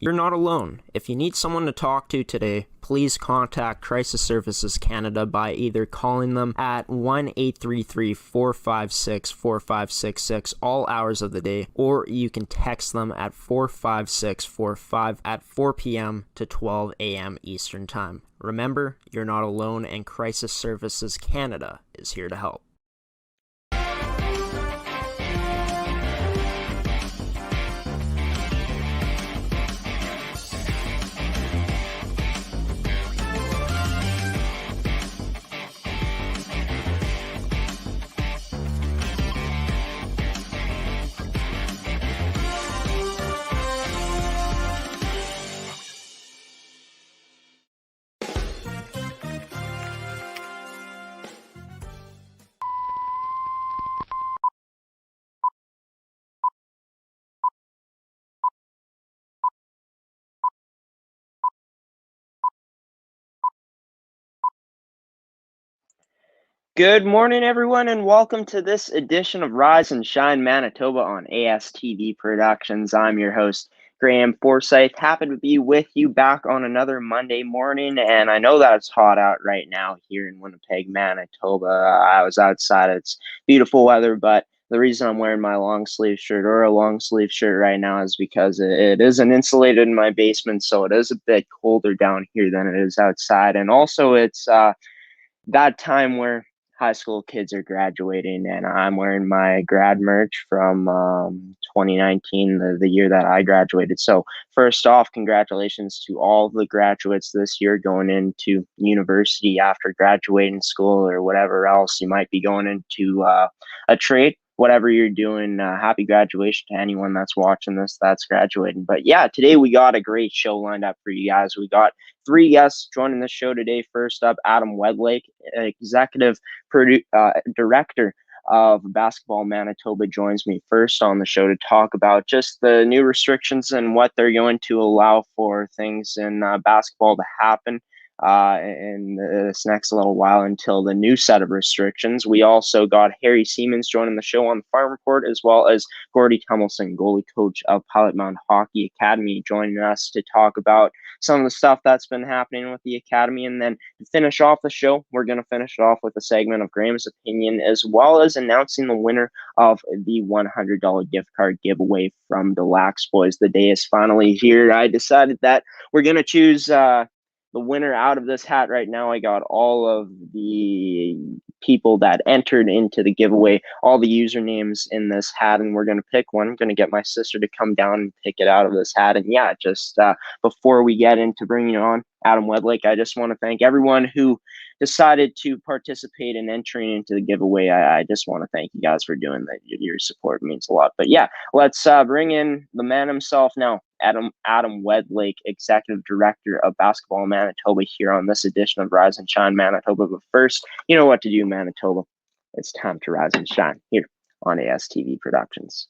You're not alone. If you need someone to talk to today, please contact Crisis Services Canada by either calling them at 1-833-456-4566 all hours of the day, or you can text them at 45645 at 4 p.m. to 12 a.m. Eastern Time. Remember, you're not alone, and Crisis Services Canada is here to help. Good morning, everyone, and welcome to this edition of Rise and Shine Manitoba on ASTV Productions. I'm your host, Graeme Forsyth. Happy to be with you back on another Monday morning, and I know that it's hot out right now here in Winnipeg, Manitoba. I was outside. It's beautiful weather, but the reason I'm wearing my long sleeve shirt or a long sleeve shirt right now is because it isn't insulated in my basement, so it is a bit colder down here than it is outside. And also it's that time where high school kids are graduating, and I'm wearing my grad merch from 2019, the year that I graduated. So first off, congratulations to all the graduates this year going into university after graduating school or whatever else you might be going into a trade. Whatever you're doing, happy graduation to anyone that's watching this that's graduating. But yeah, today we got a great show lined up for you guys. We got 3 guests joining the show today. First up, Adam Wedlake, Executive Director of Basketball Manitoba, joins me first on the show to talk about just the new restrictions and what they're going to allow for things in basketball to happen in this next little while until the new set of restrictions. We also got Harry Siemens joining the show on the Farm Report, as well as Gordie Tumilson, goalie coach of Pilot Mound Hockey Academy, joining us to talk about some of the stuff that's been happening with the academy. And then to finish off the show, we're going to finish it off with a segment of Graeme's opinion, as well as announcing the winner of the $100 gift card giveaway from DelaxBoys. The day is finally here. I decided that we're going to choose the winner out of this hat right now. I got all of the people that entered into the giveaway, all the usernames in this hat, and we're going to pick one. I'm going to get my sister to come down and pick it out of this hat. And yeah, just before we get into bringing on Adam Wedlake, I just want to thank everyone who decided to participate in entering into the giveaway. I just want to thank you guys for doing that. Your support means a lot. But yeah, let's bring in the man himself now, Adam Wedlake, Executive Director of Basketball Manitoba, here on this edition of Rise and Shine Manitoba. But first, you know what to do, Manitoba. It's time to rise and shine here on ASTV Productions.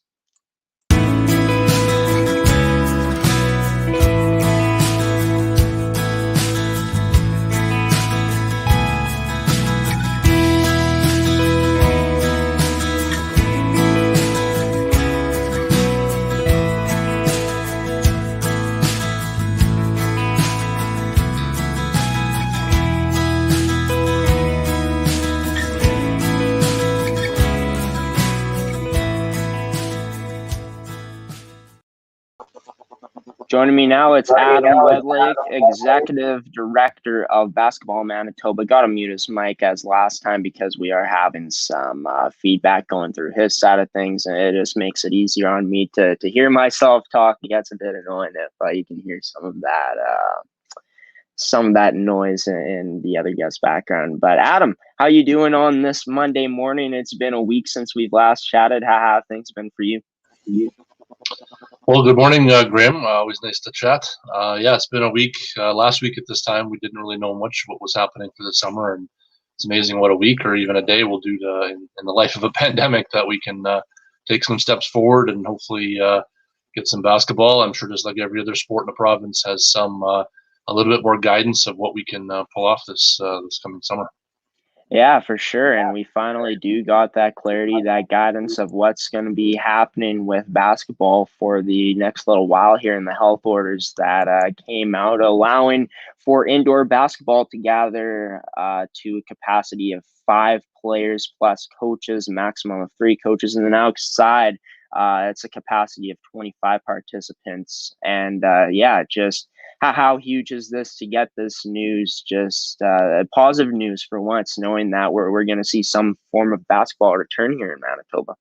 Joining me now, it's Adam Wedlake, Executive Director of Basketball Manitoba. Got to mute his mic as last time because we are having some feedback going through his side of things, and it just makes it easier on me to hear myself talk. It gets a bit annoying if you can hear some of that noise in the other guest's background. But Adam, how you doing on this Monday morning? It's been a week since we've last chatted. How have things been for you? Well, good morning, Graeme. Always nice to chat. Yeah, it's been a week. Last week at this time, we didn't really know much what was happening for the summer, and it's amazing what a week or even a day will do in the life of a pandemic, that we can take some steps forward and hopefully get some basketball. I'm sure just like every other sport in the province has some a little bit more guidance of what we can pull off this coming summer. Yeah, for sure. And we finally do got that clarity, that guidance of what's going to be happening with basketball for the next little while here in the health orders that came out, allowing for indoor basketball to gather to a capacity of 5 players plus coaches, maximum of 3 coaches. And then outside, it's a capacity of 25 participants. And yeah, just how huge is this to get this news? Just positive news for once, knowing that we're going to see some form of basketball return here in Manitoba.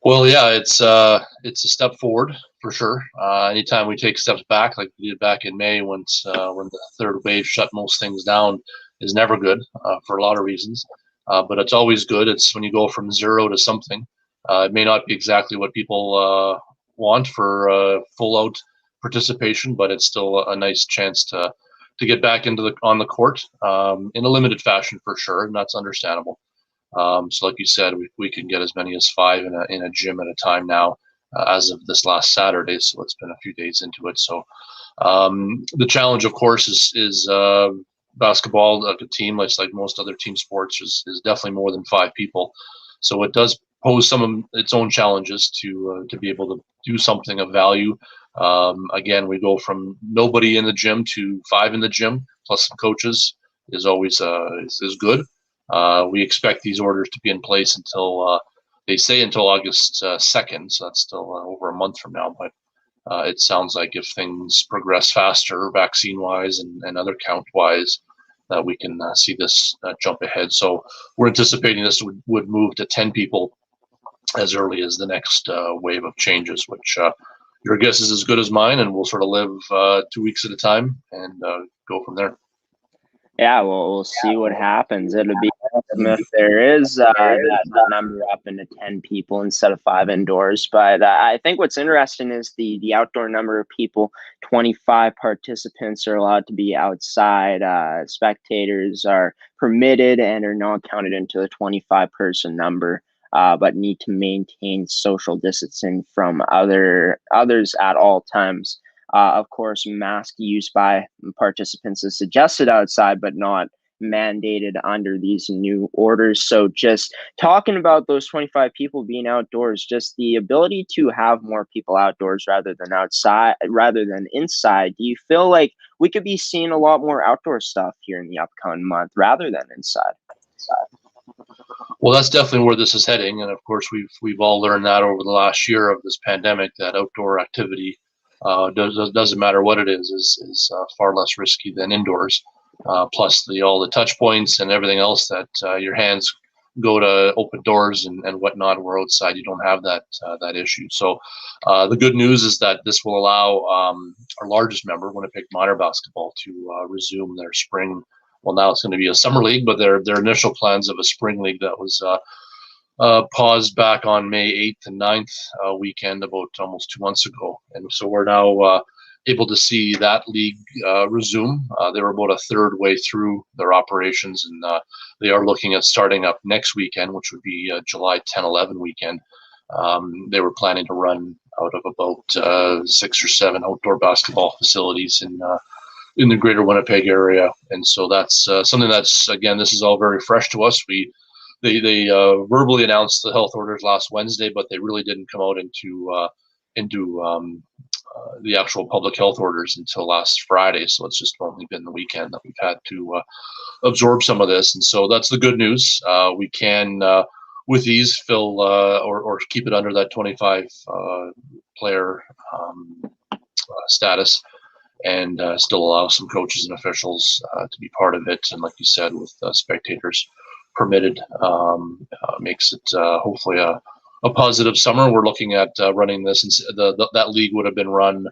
Well, yeah, it's a step forward for sure. Anytime we take steps back, like we did back in May, when the third wave shut most things down, is never good for a lot of reasons. But it's always good. It's when you go from zero to something. It may not be exactly what people want for full out participation, but it's still a nice chance to get back on the court in a limited fashion for sure, and that's understandable. So, like you said, we can get as many as 5 in a gym at a time now, as of this last Saturday. So it's been a few days into it. So the challenge, of course, is basketball. Like a team, like most other team sports, is definitely more than 5 people. So it does pose some of its own challenges to be able to do something of value. Again, we go from nobody in the gym to 5 in the gym plus some coaches is always is good. We expect these orders to be in place until they say until August 2nd, so that's still over a month from now. But it sounds like if things progress faster, vaccine-wise and other count-wise, that we can see this jump ahead. So we're anticipating this would move to 10 people as early as the next wave of changes, which your guess is as good as mine, and we'll sort of live 2 weeks at a time and go from there. Yeah, well, we'll see what happens. It'll be awesome if there is that number up into 10 people instead of 5 indoors. But I think what's interesting is the outdoor number of people. 25 participants are allowed to be outside. Spectators are permitted and are not counted into the 25-person number, but need to maintain social distancing from others at all times. Of course, mask use by participants is suggested outside, but not mandated under these new orders. So just talking about those 25 people being outdoors, just the ability to have more people outdoors rather than outside, rather than inside. Do you feel like we could be seeing a lot more outdoor stuff here in the upcoming month rather than inside? Well, that's definitely where this is heading, and of course, we've all learned that over the last year of this pandemic, that outdoor activity doesn't matter what it is far less risky than indoors. Plus all the touch points and everything else that your hands go to open doors and whatnot. Where outside you don't have that issue. So the good news is that this will allow our largest member, Winnipeg Minor Basketball, to resume their spring. Well, now it's going to be a summer league, but their initial plans of a spring league that was paused back on May 8th and 9th weekend about almost 2 months ago. And so we're now able to see that league resume. They were about a third way through their operations, and they are looking at starting up next weekend, which would be July 10-11 weekend. They were planning to run out of about 6 or 7 outdoor basketball facilities in the greater Winnipeg area. And so that's something that's, again, this is all very fresh to us. They verbally announced the health orders last Wednesday, but they really didn't come out into the actual public health orders until last Friday. So it's just only been the weekend that we've had to absorb some of this. And so that's the good news. We can, with ease, fill or keep it under that 25 player status, and still allow some coaches and officials to be part of it. And like you said, with spectators permitted, makes it hopefully a positive summer. We're looking at running this, and that league would have been run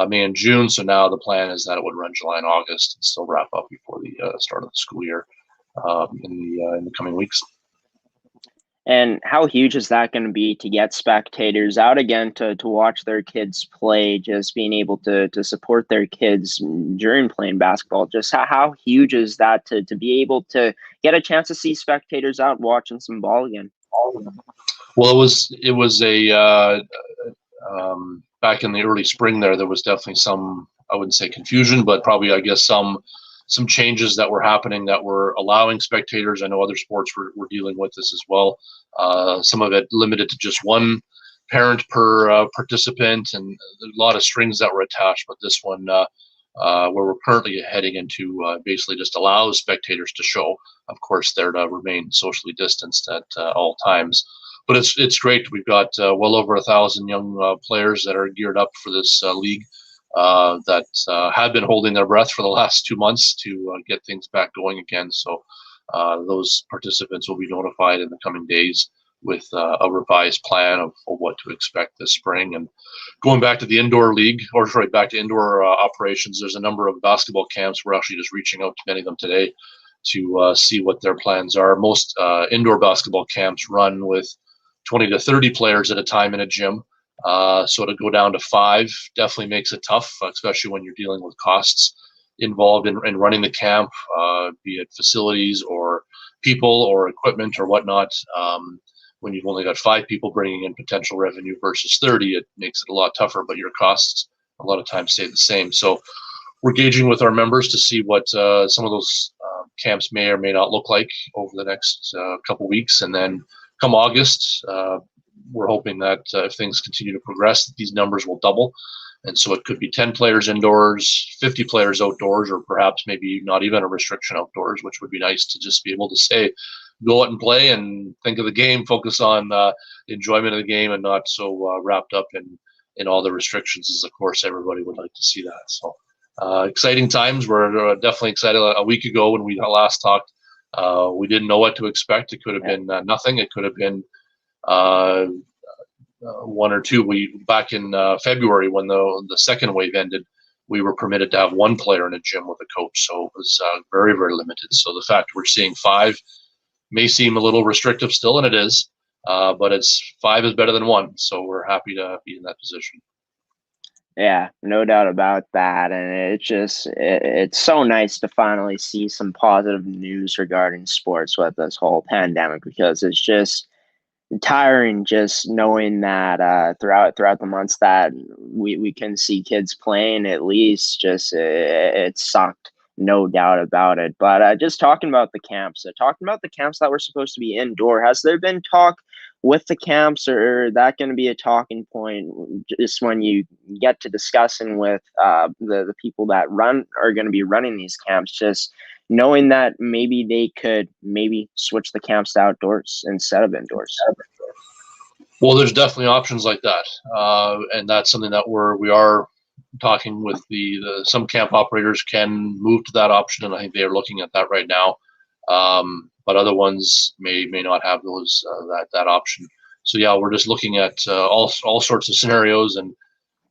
May and June. So now the plan is that it would run July and August and still wrap up before the start of the school year in the coming weeks. And how huge is that going to be to get spectators out again to watch their kids play, just being able to support their kids during playing basketball? Just how huge is that to be able to get a chance to see spectators out watching some ball again? Well, it was a back in the early spring there was definitely some, I wouldn't say confusion, but probably, I guess, some some changes that were happening that were allowing spectators. I know other sports were dealing with this as well. Some of it limited to just one parent per participant, and a lot of strings that were attached. But this one, where we're currently heading into, basically just allows spectators to show. Of course, they're to remain socially distanced at all times. But it's great. We've got well over 1,000 young players that are geared up for this league that have been holding their breath for the last 2 months to get things back going again. So those participants will be notified in the coming days with a revised plan of what to expect this spring. And going back to the indoor league, or sorry, back to indoor operations, there's a number of basketball camps. We're actually just reaching out to many of them today to see what their plans are. Most indoor basketball camps run with 20 to 30 players at a time in a gym. So to go down to 5 definitely makes it tough, especially when you're dealing with costs involved in running the camp, be it facilities or people or equipment or whatnot. When you've only got 5 people bringing in potential revenue versus 30, it makes it a lot tougher, but your costs a lot of times stay the same. So we're gauging with our members to see what some of those camps may or may not look like over the next couple weeks. And then come August, we're hoping that if things continue to progress, these numbers will double. And so it could be 10 players indoors, 50 players outdoors, or perhaps maybe not even a restriction outdoors, which would be nice to just be able to say, go out and play and think of the game, focus on enjoyment of the game, and not so wrapped up in all the restrictions, as of course everybody would like to see that. So exciting times. We're definitely excited. A week ago when we last talked, we didn't know what to expect. It could have been nothing. It could have been 1 or 2. Back in February when the second wave ended, we were permitted to have 1 player in a gym with a coach. So it was very, very limited. So the fact we're seeing 5 may seem a little restrictive still, and it is, but 5 is better than 1. So we're happy to be in that position. Yeah, no doubt about that. And it's so nice to finally see some positive news regarding sports with this whole pandemic, because it's just tiring just knowing that throughout the months that we can see kids playing, at least just it sucked, no doubt about it. But just talking about the camps, that were supposed to be indoor, has there been talk with the camps, or that going to be a talking point just when you get to discussing with the people that are going to be running these camps, just knowing that maybe they could switch the camps to outdoors instead of indoors? Well, there's definitely options like that, and that's something that we are talking with some camp operators can move to that option, and I think they are looking at that right now. But other ones may not have that option. So yeah, we're just looking at all sorts of scenarios and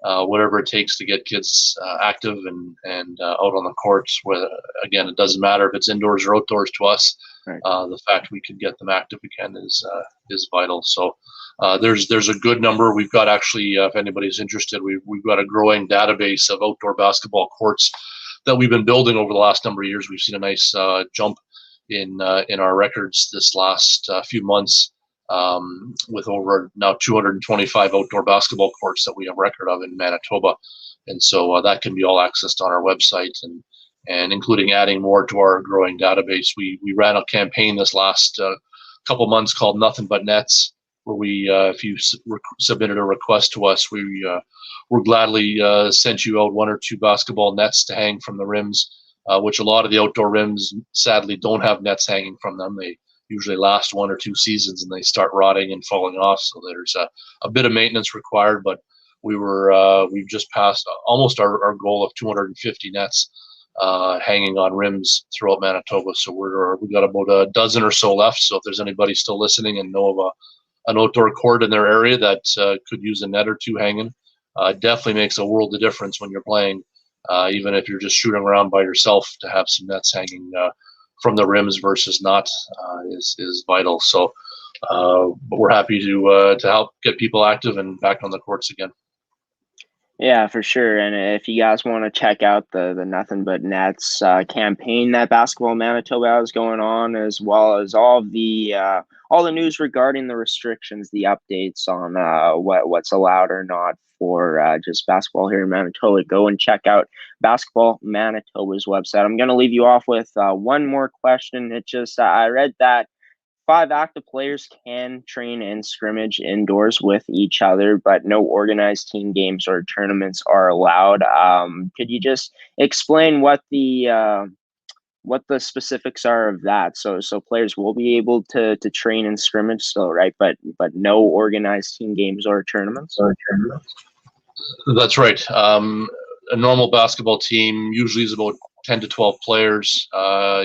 whatever it takes to get kids active and out on the courts. Where again, it doesn't matter if it's indoors or outdoors to us. Right. The fact we can get them active again is vital. So there's a good number. We've got actually, if anybody's interested, we've got a growing database of outdoor basketball courts that we've been building over the last number of years. We've seen a nice jump in our records this last few months, with over now 225 outdoor basketball courts that we have record of in Manitoba, and so that can be all accessed on our website, and including adding more to our growing database. We ran a campaign this last couple months called Nothing But Nets, where we, if you submitted a request to us, we gladly sent you out 1 or 2 basketball nets to hang from the rims, which a lot of the outdoor rims sadly don't have nets hanging from them. They usually last 1 or 2 seasons and they start rotting and falling off. So there's a bit of maintenance required, but we've just passed almost our goal of 250 nets hanging on rims throughout Manitoba. So we've got about a dozen or so left. So if there's anybody still listening and know of an outdoor court in their area that could use a net or 2 hanging, definitely makes a world of difference when you're playing. Even if you're just shooting around by yourself, to have some nets hanging from the rims versus not is vital. So, but we're happy to help get people active and back on the courts again. Yeah, for sure. And if you guys want to check out the Nothing But Nets campaign that Basketball Manitoba has going on, as well as all the news regarding the restrictions, the updates on what's allowed or not for just basketball here in Manitoba, go and check out Basketball Manitoba's website. I'm going to leave you off with one more question. It just I read that 5 active players can train and scrimmage indoors with each other, but no organized team games or tournaments are allowed. Could you just explain what the specifics are of that? So players will be able to train and scrimmage still, right? But no organized team games or tournaments. That's right. A normal basketball team usually is about 10 to 12 players.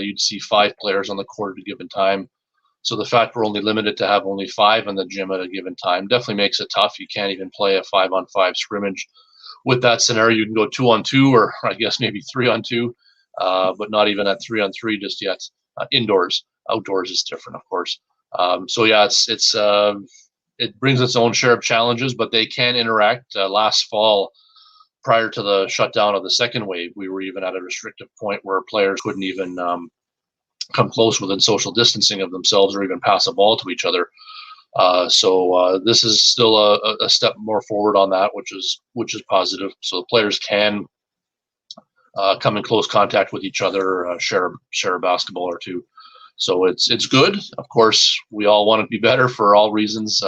You'd see 5 players on the court at a given time. So the fact we're only limited to have only 5 in the gym at a given time definitely makes it tough. You can't even play a 5-on-5 scrimmage. With that scenario, you can go 2-on-2, or I guess maybe 3-on-2, but not even at 3-on-3 just yet. Indoors, outdoors is different, of course. So yeah, it brings its own share of challenges, but they can interact. Last fall, prior to the shutdown of the second wave, we were even at a restrictive point where players couldn't even come close within social distancing of themselves or even pass a ball to each other. So this is still a step more forward on that, which is positive. So the players can come in close contact with each other, share a basketball or two. So it's good. Of course, we all want to be better for all reasons,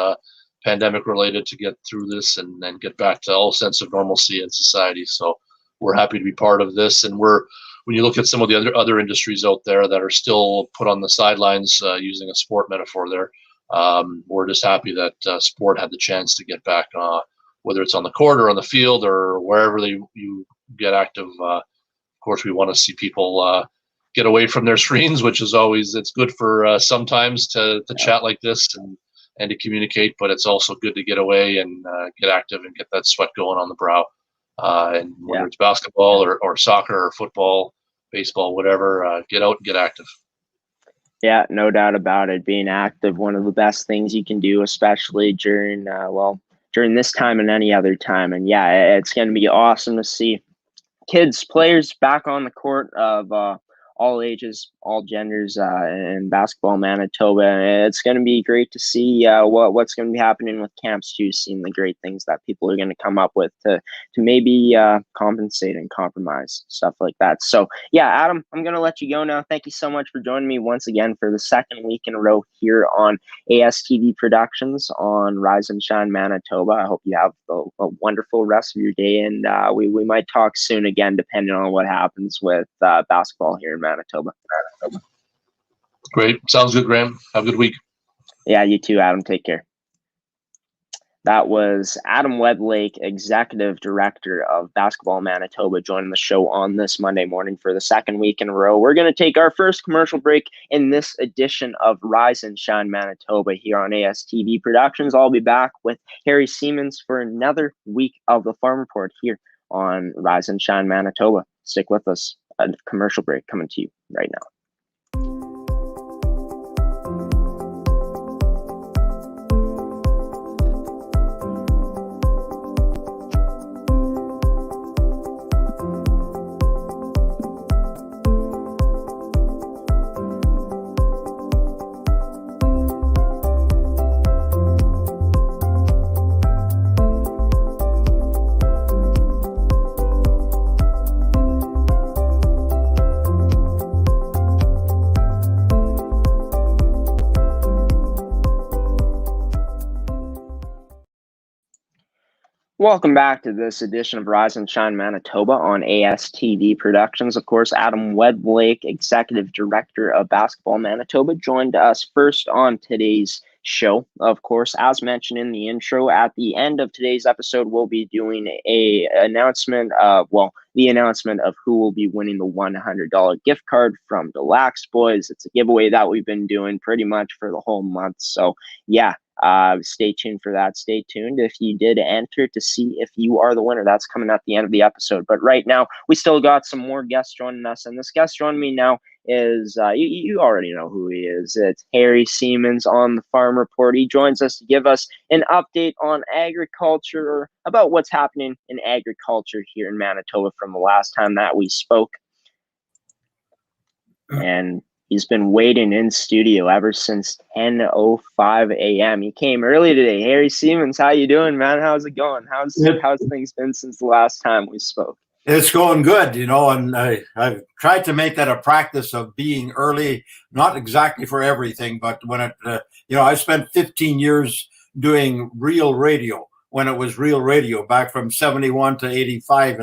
pandemic related, to get through this and get back to all sense of normalcy in society. So we're happy to be part of this, and when you look at some of the other industries out there that are still put on the sidelines, using a sport metaphor there, we're just happy that sport had the chance to get back, whether it's on the court or on the field or wherever you get active. Of course, we want to see people get away from their screens, which is always, it's good for sometimes to chat like this and to communicate, but it's also good to get away and get active and get that sweat going on the brow. And whether it's basketball or soccer or football, baseball, whatever, get out and get active. Yeah, no doubt about it. Being active, one of the best things you can do, especially during during this time and any other time. And yeah, it's going to be awesome to see kids, players back on the court of all ages, all genders in basketball Manitoba. And it's going to be great to see what's going to be happening with camps too, seeing the great things that people are going to come up with to maybe compensate and compromise, stuff like that. So yeah, Adam, I'm going to let you go now. Thank you so much for joining me once again for the second week in a row here on ASTV Productions on Rise and Shine Manitoba. I hope you have a wonderful rest of your day, and we might talk soon again, depending on what happens with basketball here in Manitoba. Great. Sounds good, Graeme. Have a good week. Yeah, you too, Adam. Take care. That was Adam Wedlake, Executive Director of Basketball Manitoba, joining the show on this Monday morning for the second week in a row. We're going to take our first commercial break in this edition of Rise and Shine Manitoba here on ASTV Productions. I'll be back with Harry Siemens for another week of the Farm Report here on Rise and Shine Manitoba. Stick with us. A commercial break coming to you right now. Welcome back to this edition of Rise and Shine Manitoba on ASTV Productions. Of course, Adam Wedlake, Executive Director of Basketball Manitoba, joined us first on today's show. Of course, as mentioned in the intro, at the end of today's episode, we'll be doing the announcement of who will be winning the $100 gift card from DelaxBoys. It's a giveaway that we've been doing pretty much for the whole month. So yeah, stay tuned for that. Stay tuned if you did enter to see if you are the winner. That's coming at the end of the episode. But right now, we still got some more guests joining us. And this guest joining me now is you already know who he is. It's Harry Siemens on the Farm Report. He joins us to give us an update on agriculture, or about what's happening in agriculture here in Manitoba from the last time that we spoke. And he's been waiting in studio ever since 10:05 a.m. He came early today. Harry Siemens, how you doing, man? How's it going? How's things been since the last time we spoke? It's going good, and I've tried to make that a practice of being early, not exactly for everything, but when it, I spent 15 years doing real radio when it was real radio back from 71 to 85.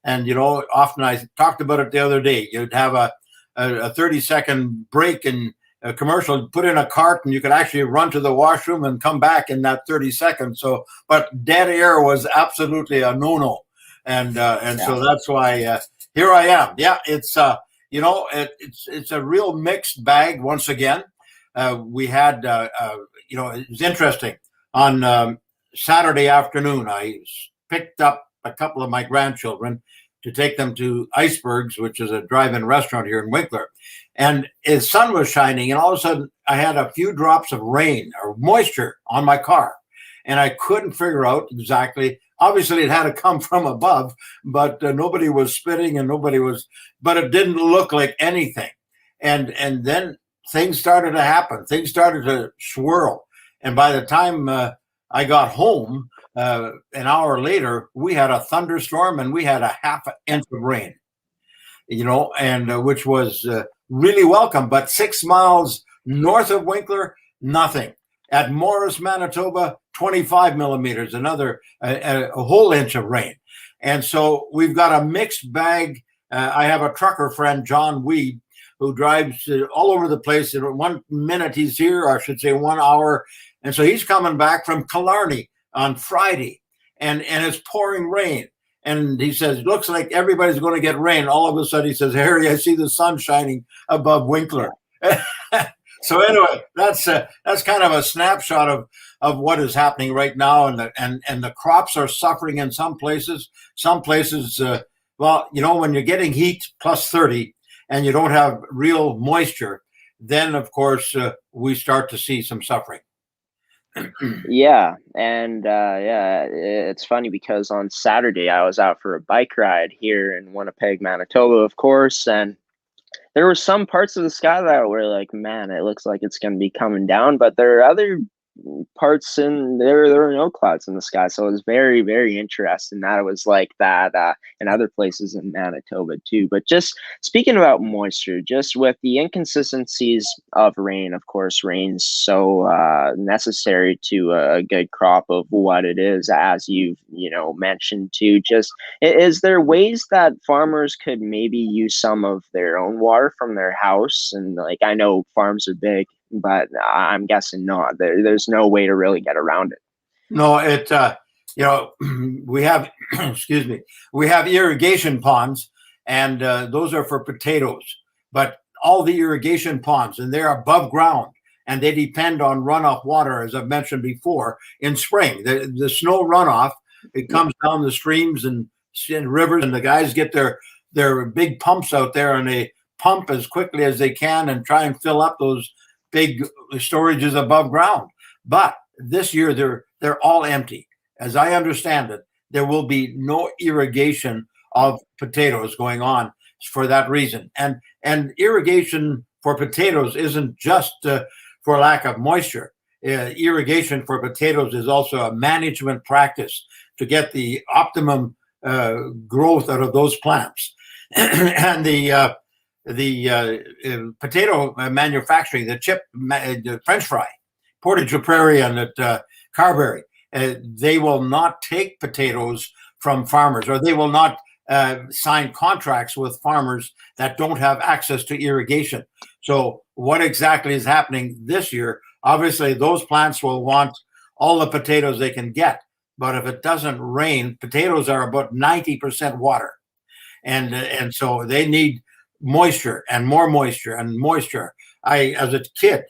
And often I talked about it the other day. You'd have a 30-second break in a commercial, put in a cart, and you could actually run to the washroom and come back in that 30 seconds. So, but dead air was absolutely a no-no. And so that's why here I am. Yeah, it's it's a real mixed bag once again. We had it was interesting on Saturday afternoon. I picked up a couple of my grandchildren to take them to Icebergs, which is a drive-in restaurant here in Winkler, and the sun was shining, and all of a sudden I had a few drops of rain or moisture on my car, and I couldn't figure out exactly. Obviously, it had to come from above, but nobody was spitting and but it didn't look like anything. And then things started to happen. Things started to swirl. And by the time I got home, an hour later, we had a thunderstorm and we had a half an inch of rain, and which was really welcome. But 6 miles north of Winkler, nothing. At Morris, Manitoba, 25 millimeters, another a whole inch of rain. And so we've got a mixed bag. I have a trucker friend, John Weed, who drives all over the place. In 1 minute he's here, or I should say 1 hour. And so he's coming back from Killarney on Friday, and it's pouring rain. And he says, looks like everybody's going to get rain. All of a sudden he says, Harry, I see the sun shining above Winkler. So anyway, that's kind of a snapshot of what is happening right now, and the crops are suffering in some places. Some places, when you're getting heat plus 30 and you don't have real moisture, then of course we start to see some suffering. Yeah, and it's funny because on Saturday I was out for a bike ride here in Winnipeg, Manitoba, of course, and there were some parts of the sky that were like, man, it looks like it's going to be coming down, but there are other parts and there are no clouds in the sky. So it was very, very interesting that it was like that in other places in Manitoba too. But just speaking about moisture, just with the inconsistencies of rain, of course, rain's so necessary to a good crop of what it is, as you've mentioned too. Just, is there ways that farmers could maybe use some of their own water from their house? And like, I know farms are big, but I'm guessing not. There's no way to really get around it. No, we have, excuse me, we have irrigation ponds, and those are for potatoes. But all the irrigation ponds, and they're above ground, and they depend on runoff water, as I've mentioned before, in spring. The snow runoff, it comes down the streams and rivers, and the guys get their big pumps out there, and they pump as quickly as they can and try and fill up those big storages above ground. But this year they're all empty. As I understand it, there will be no irrigation of potatoes going on for that reason. And irrigation for potatoes isn't just for lack of moisture. Irrigation for potatoes is also a management practice to get the optimum growth out of those plants. And the potato manufacturing, the French fry, Portage la Prairie and at Carberry, they will not take potatoes from farmers, or they will not sign contracts with farmers that don't have access to irrigation. So what exactly is happening this year? Obviously, those plants will want all the potatoes they can get. But if it doesn't rain, potatoes are about 90% water. And so they need moisture and more moisture and moisture. As a kid,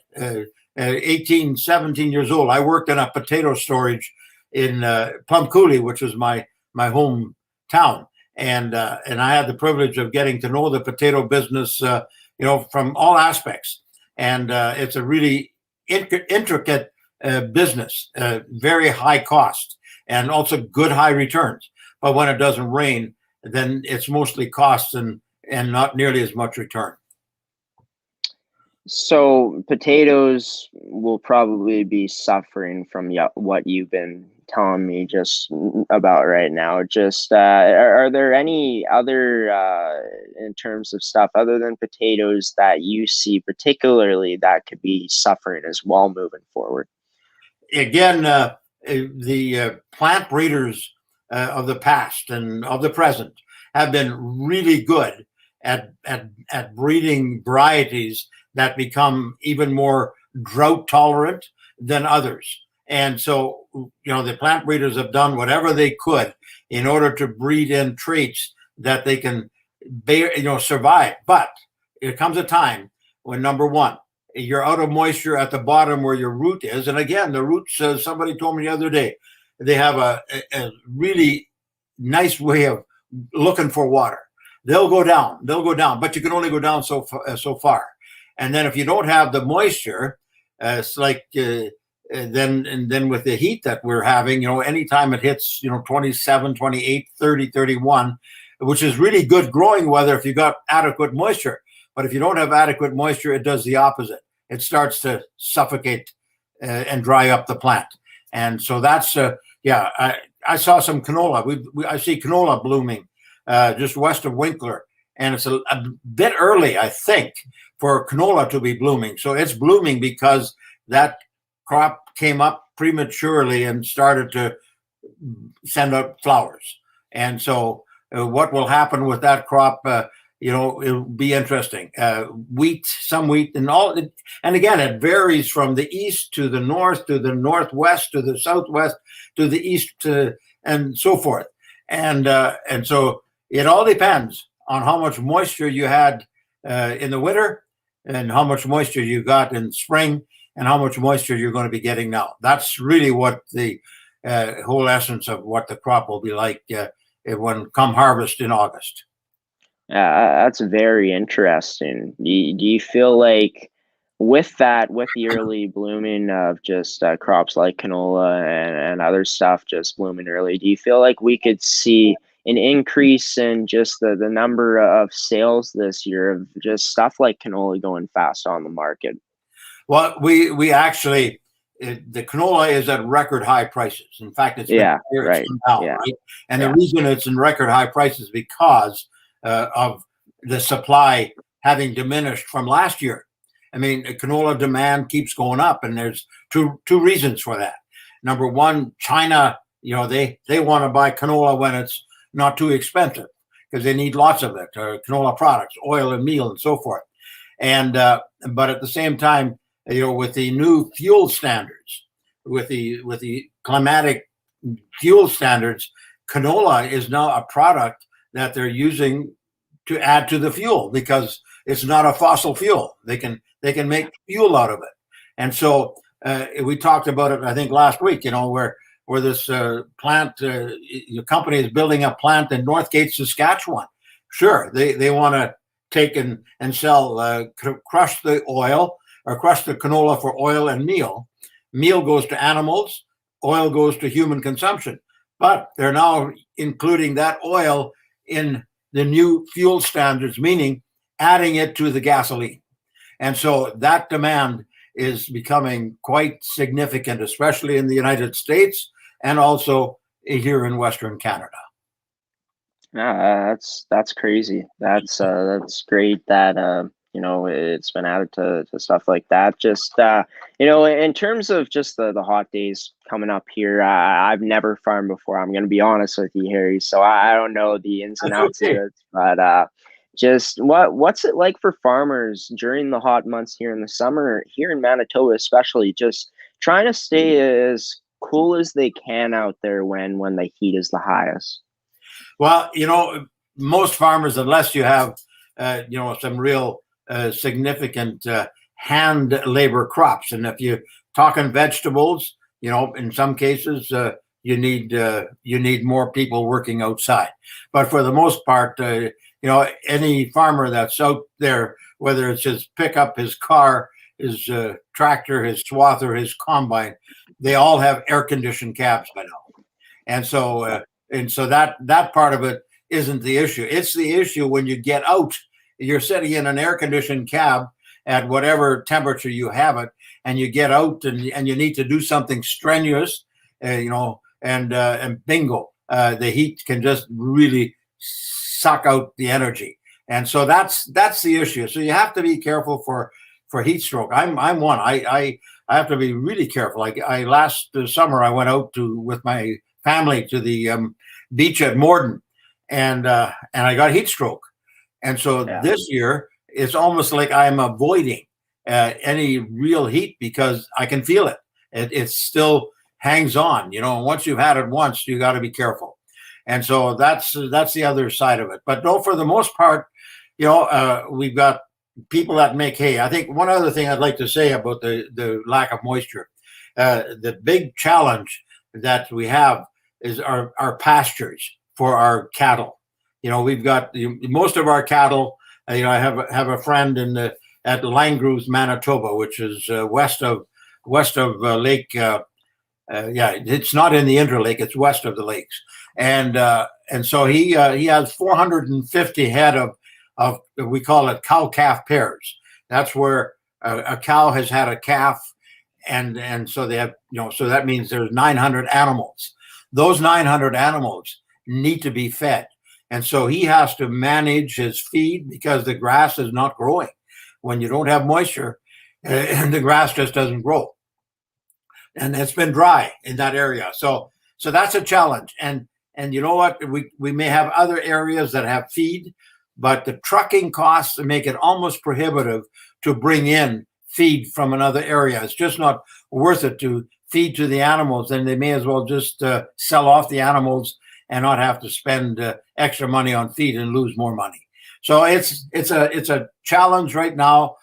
18, 17 years old, I worked in a potato storage in Plum Coulee, which was my hometown. And I had the privilege of getting to know the potato business, from all aspects. And it's a really intricate business, very high cost, and also good high returns. But when it doesn't rain, then it's mostly costs and not nearly as much return. So potatoes will probably be suffering from what you've been telling me just about right now. Just are there any other in terms of stuff other than potatoes that you see particularly that could be suffering as well moving forward? Again, the plant breeders of the past and of the present have been really good at breeding varieties that become even more drought tolerant than others. And so, the plant breeders have done whatever they could in order to breed in traits that they can survive. But there comes a time when, number one, you're out of moisture at the bottom where your root is. And again, the roots, somebody told me the other day, they have a really nice way of looking for water. They'll go down, but you can only go down so far. And then if you don't have the moisture, it's like then with the heat that we're having, anytime it hits, 27, 28, 30, 31, which is really good growing weather if you got adequate moisture. But if you don't have adequate moisture, it does the opposite. It starts to suffocate and dry up the plant. And so that's, I saw some canola. I see canola blooming just west of Winkler. And it's a bit early, I think, for canola to be blooming. So it's blooming because that crop came up prematurely and started to send out flowers. And so what will happen with that crop, it'll be interesting. Some wheat and all. And again, it varies from the east to the north, to the northwest, to the southwest, to the east, and so forth. And so it all depends on how much moisture you had in the winter and how much moisture you got in spring and how much moisture you're going to be getting now. That's really what the whole essence of what the crop will be like when come harvest in August. That's very interesting. Do you feel like with the early blooming of just crops like canola and other stuff just blooming early, do you feel like we could see an increase in just the number of sales this year of just stuff like canola going fast on the market? Well, we actually, the canola is at record high prices. In fact, it's right. Now, right? And the reason it's in record high prices because of the supply having diminished from last year. I mean, canola demand keeps going up, and there's two reasons for that. Number one, China, they want to buy canola when it's not too expensive because they need lots of it, canola products, oil and meal and so forth. And but at the same time, with the new fuel standards, with the climatic fuel standards, canola is now a product that they're using to add to the fuel because it's not a fossil fuel. They can make fuel out of it. And so we talked about it, I think, last week, where this plant, your company is building a plant in Northgate, Saskatchewan. Sure, they want to take and sell, crush the oil or crush the canola for oil and meal. Meal goes to animals, oil goes to human consumption. But they're now including that oil in the new fuel standards, meaning adding it to the gasoline. And so that demand is becoming quite significant, especially in the United States and also here in Western Canada. That's crazy. That's great that it's been added to stuff like that. Just in terms of just the hot days coming up here, I've never farmed before. I'm going to be honest with you, Harry. So I don't know the ins and outs of it, but just what's it like for farmers during the hot months here in the summer, here in Manitoba especially, just trying to stay as cool as they can out there when the heat is the highest? Well, most farmers, unless you have some real significant hand labor crops, and if you're talking vegetables, in some cases you need more people working outside. But for the most part, any farmer that's out there whether it's his pickup, his car, his tractor, his swather, his combine, they all have air-conditioned cabs by now. And so that part of it isn't the issue. It's the issue when you get out. You're sitting in an air-conditioned cab at whatever temperature you have it, and you get out and you need to do something strenuous, and bingo, the heat can just really suck out the energy. And so that's the issue. So you have to be careful for heat stroke. I'm one. I have to be really careful. Like last summer, I went out with my family to the beach at Morden, and I got heat stroke. And so this year, it's almost like I'm avoiding any real heat because I can feel it. It still hangs on. Once you've had it once, you got to be careful. And so that's the other side of it. But no, for the most part, we've got people that make hay. I think one other thing I'd like to say about the lack of moisture, the big challenge that we have is our pastures for our cattle. We've got most of our cattle. I have a friend at Langruz, Manitoba, which is west of Lake. It's not in the Interlake; it's west of the lakes, and so he has 450 head of we call it cow-calf pairs. That's where a cow has had a calf, and so they have so that means there's 900 animals. Those 900 animals need to be fed. And so he has to manage his feed because the grass is not growing. When you don't have moisture, the grass just doesn't grow. And it's been dry in that area. So that's a challenge. And you know what? We may have other areas that have feed, but the trucking costs make it almost prohibitive to bring in feed from another area. It's just not worth it to feed to the animals. And they may as well just sell off the animals and not have to spend extra money on feed and lose more money. So it's a challenge right now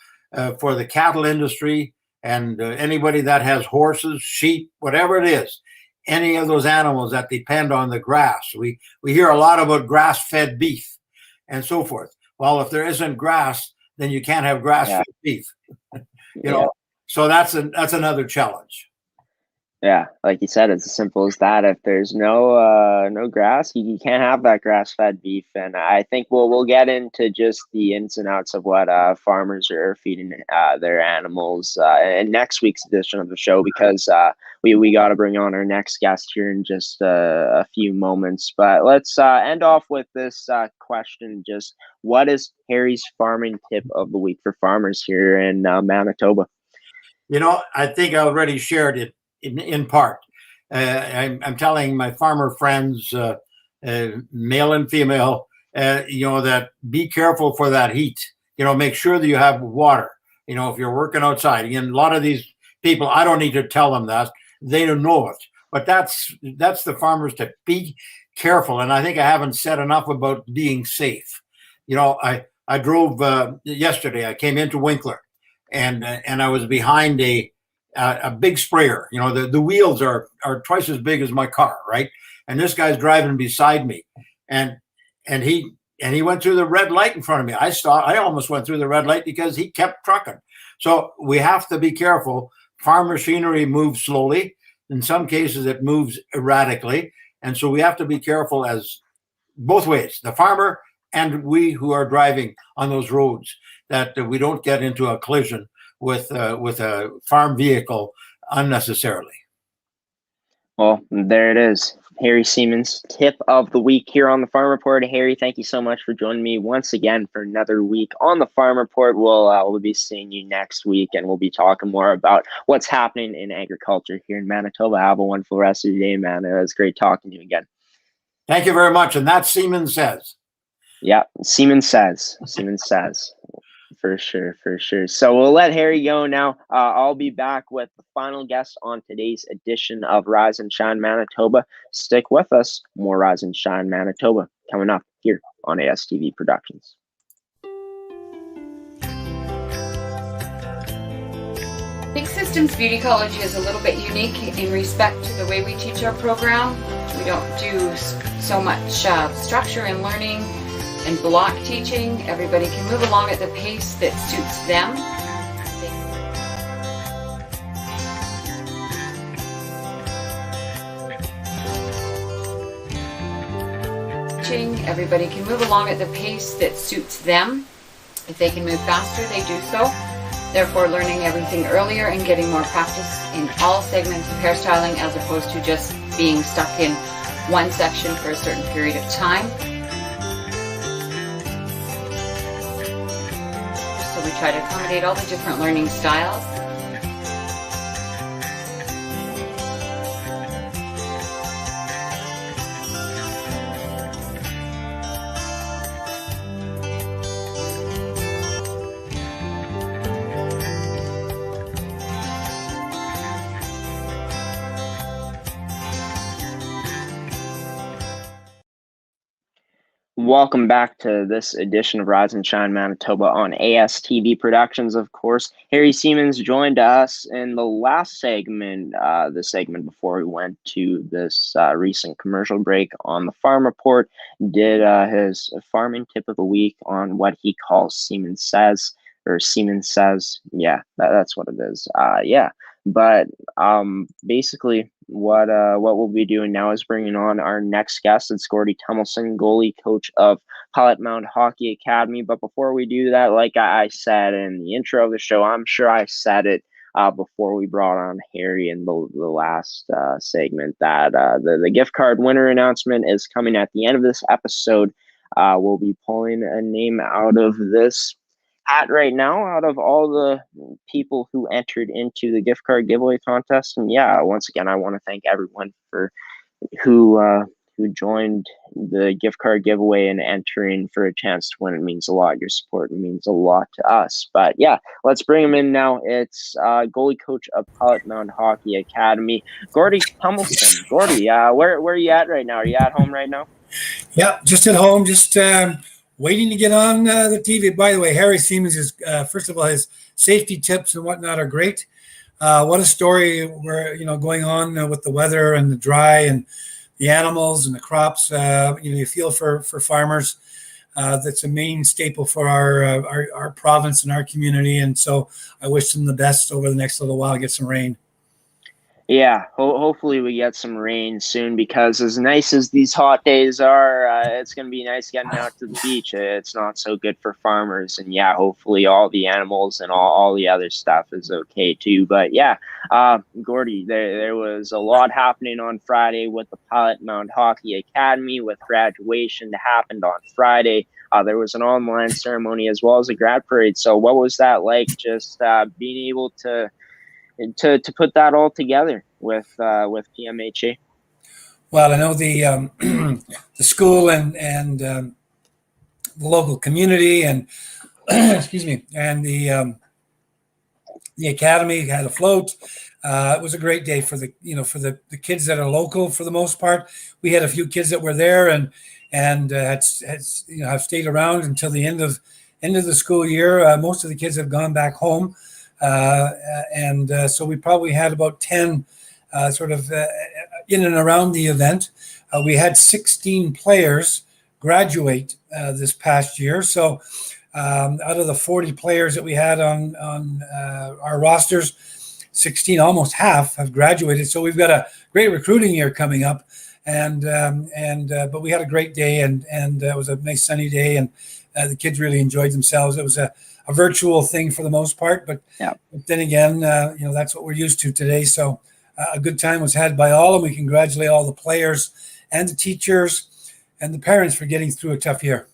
for the cattle industry and anybody that has horses, sheep, whatever it is, any of those animals that depend on the grass. We hear a lot about grass-fed beef and so forth. Well, if there isn't grass, then you can't have grass-fed beef. So that's another challenge. Yeah, like you said, it's as simple as that. If there's no grass, you can't have that grass-fed beef. And I think we'll get into just the ins and outs of what farmers are feeding their animals in next week's edition of the show, because we got to bring on our next guest here in just a few moments. But let's end off with this question: just what is Harry's farming tip of the week for farmers here in Manitoba? I think I already shared it. In part, I'm telling my farmer friends, male and female, that be careful for that heat. Make sure that you have water. If you're working outside, again, a lot of these people, I don't need to tell them that, they don't know it. But that's the farmers to be careful. And I think I haven't said enough about being safe. I drove yesterday. I came into Winkler, and I was behind a big sprayer. The wheels are twice as big as my car, right? And this guy's driving beside me, and he went through the red light in front of me. I stopped. I almost went through the red light because he kept trucking. So we have to be careful. Farm machinery moves slowly. In some cases, it moves erratically, and so we have to be careful as both ways, the farmer and we who are driving on those roads, that we don't get into a collision with a farm vehicle unnecessarily. Well, there it is. Harry Siemens, tip of the week here on the Farm Report. Harry, thank you so much for joining me once again for another week on the Farm Report. We'll be seeing you next week, and we'll be talking more about what's happening in agriculture here in Manitoba. Have a wonderful rest of your day, man. It was great talking to you again. Thank you very much. And that's Siemens says. Yeah, Siemens says. Siemens says. For sure. So we'll let Harry go now. I'll be back with the final guest on today's edition of Rise and Shine Manitoba. Stick with us. More Rise and Shine Manitoba coming up here on ASTV Productions. Big Systems Beauty College is a little bit unique in respect to the way we teach our program. We don't do so much structure and learning In block teaching, everybody can move along at the pace that suits them. Everybody can move along at the pace that suits them. If they can move faster, they do so. Therefore, learning everything earlier and getting more practice in all segments of hairstyling as opposed to just being stuck in one section for a certain period of time. So we try to accommodate all the different learning styles. Welcome back to this edition of Rise and Shine Manitoba on ASTV Productions, of course. Harry Siemens joined us in the last segment, the segment before we went to this recent commercial break on the Farm Report, did his farming tip of the week on what he calls Siemens Says, or Siemens Says. Yeah, that's what it is. But basically what we'll be doing now is bringing on our next guest. It's Gordie Tumilson, goalie coach of Pilot Mound Hockey Academy. But before we do that, like I said in the intro of the show, I'm sure I said it before we brought on Harry in the last segment, that the gift card winner announcement is coming at the end of this episode. We'll be pulling a name out of this hat right now, out of all the people who entered into the gift card giveaway contest. And yeah, once again, I want to thank everyone for who joined the gift card giveaway and entering for a chance to win. It means a lot. Your support means a lot to us. But yeah, let's bring him in now. It's goalie coach of Pilot Mound Hockey Academy, Gordie Tumilson. Gordie, where are you at right now? Are you at home right now? Yeah, just at home, just waiting to get on the TV. By the way, Harry Siemens is, first of all, his safety tips and whatnot are great. What a story we're going on with the weather and the dry and the animals and the crops. You feel for farmers. That's a main staple for our province and our community. And so I wish them the best over the next little while, get some rain. Yeah, hopefully we get some rain soon, because as nice as these hot days are, it's going to be nice getting out to the beach. It's not so good for farmers. And yeah, hopefully all the animals and all the other stuff is okay too. But yeah, Gordie, there was a lot happening on Friday with the Pilot Mound Hockey Academy, with graduation that happened on Friday. There was an online ceremony as well as a grad parade. So what was that like, just being able to put that all together with PMHA? Well, I know the the school and the local community and excuse me, and the academy had a float. It was a great day for the kids that are local for the most part. We had a few kids that were there and have stayed around until the end of the school year. Most of the kids have gone back home. So we probably had about 10 in and around the event. We had 16 players graduate this past year. So out of the 40 players that we had on our rosters, 16, almost half, have graduated. So we've got a great recruiting year coming up. But we had a great day, and it was a nice sunny day, and the kids really enjoyed themselves. It was a virtual thing for the most part, but then again, that's what we're used to today. So a good time was had by all, and we congratulate all the players and the teachers and the parents for getting through a tough year.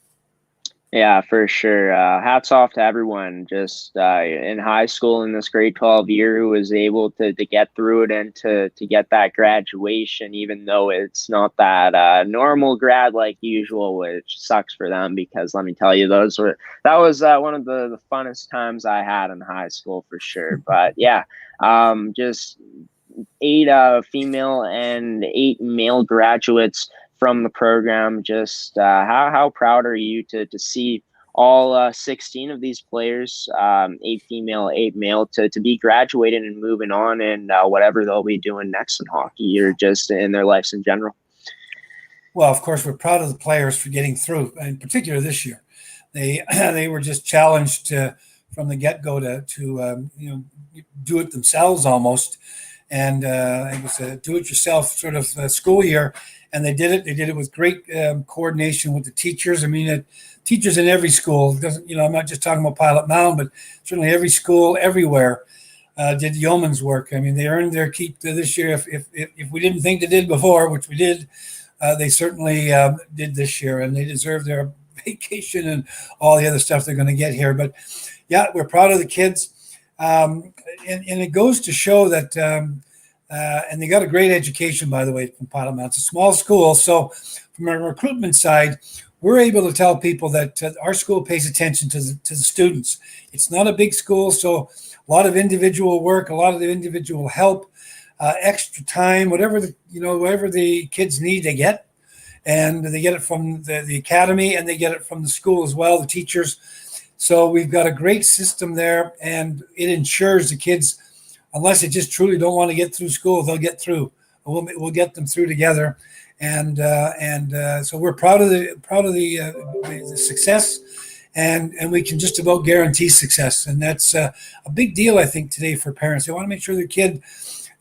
Yeah, for sure. Hats off to everyone just in high school in this grade 12 year who was able to get through it and to get that graduation, even though it's not that normal grad like usual, which sucks for them, because let me tell you, that was one of the funnest times I had in high school for sure. But yeah, just 8 female and 8 male graduates from the program. Just how proud are you to see all 16 of these players, 8 female, 8 male, to be graduating and moving on, and whatever they'll be doing next in hockey or just in their lives in general? Well, of course, we're proud of the players for getting through, in particular this year. They were just challenged from the get-go to do it themselves almost, and it was a do-it-yourself sort of school year, and they did it. They did it with great coordination with the teachers. I mean, teachers in every school doesn't. I'm not just talking about Pilot Mound, but certainly every school everywhere did yeoman's work. I mean, they earned their keep this year. If we didn't think they did before, which we did, they certainly did this year, and they deserve their vacation and all the other stuff they're going to get here. But yeah, we're proud of the kids, and it goes to show that. And they got a great education, by the way, from Pilot Mound. It's a small school, so from a recruitment side, we're able to tell people that our school pays attention to the students. It's not a big school, so a lot of individual work, a lot of the individual help, extra time, whatever the kids need, they get, and they get it from the academy, and they get it from the school as well, the teachers. So we've got a great system there, and it ensures the kids, unless they just truly don't want to get through school, they'll get through. We'll get them through together, and so we're proud of the success, and we can just about guarantee success, and that's a big deal, I think, today for parents. They want to make sure their kid,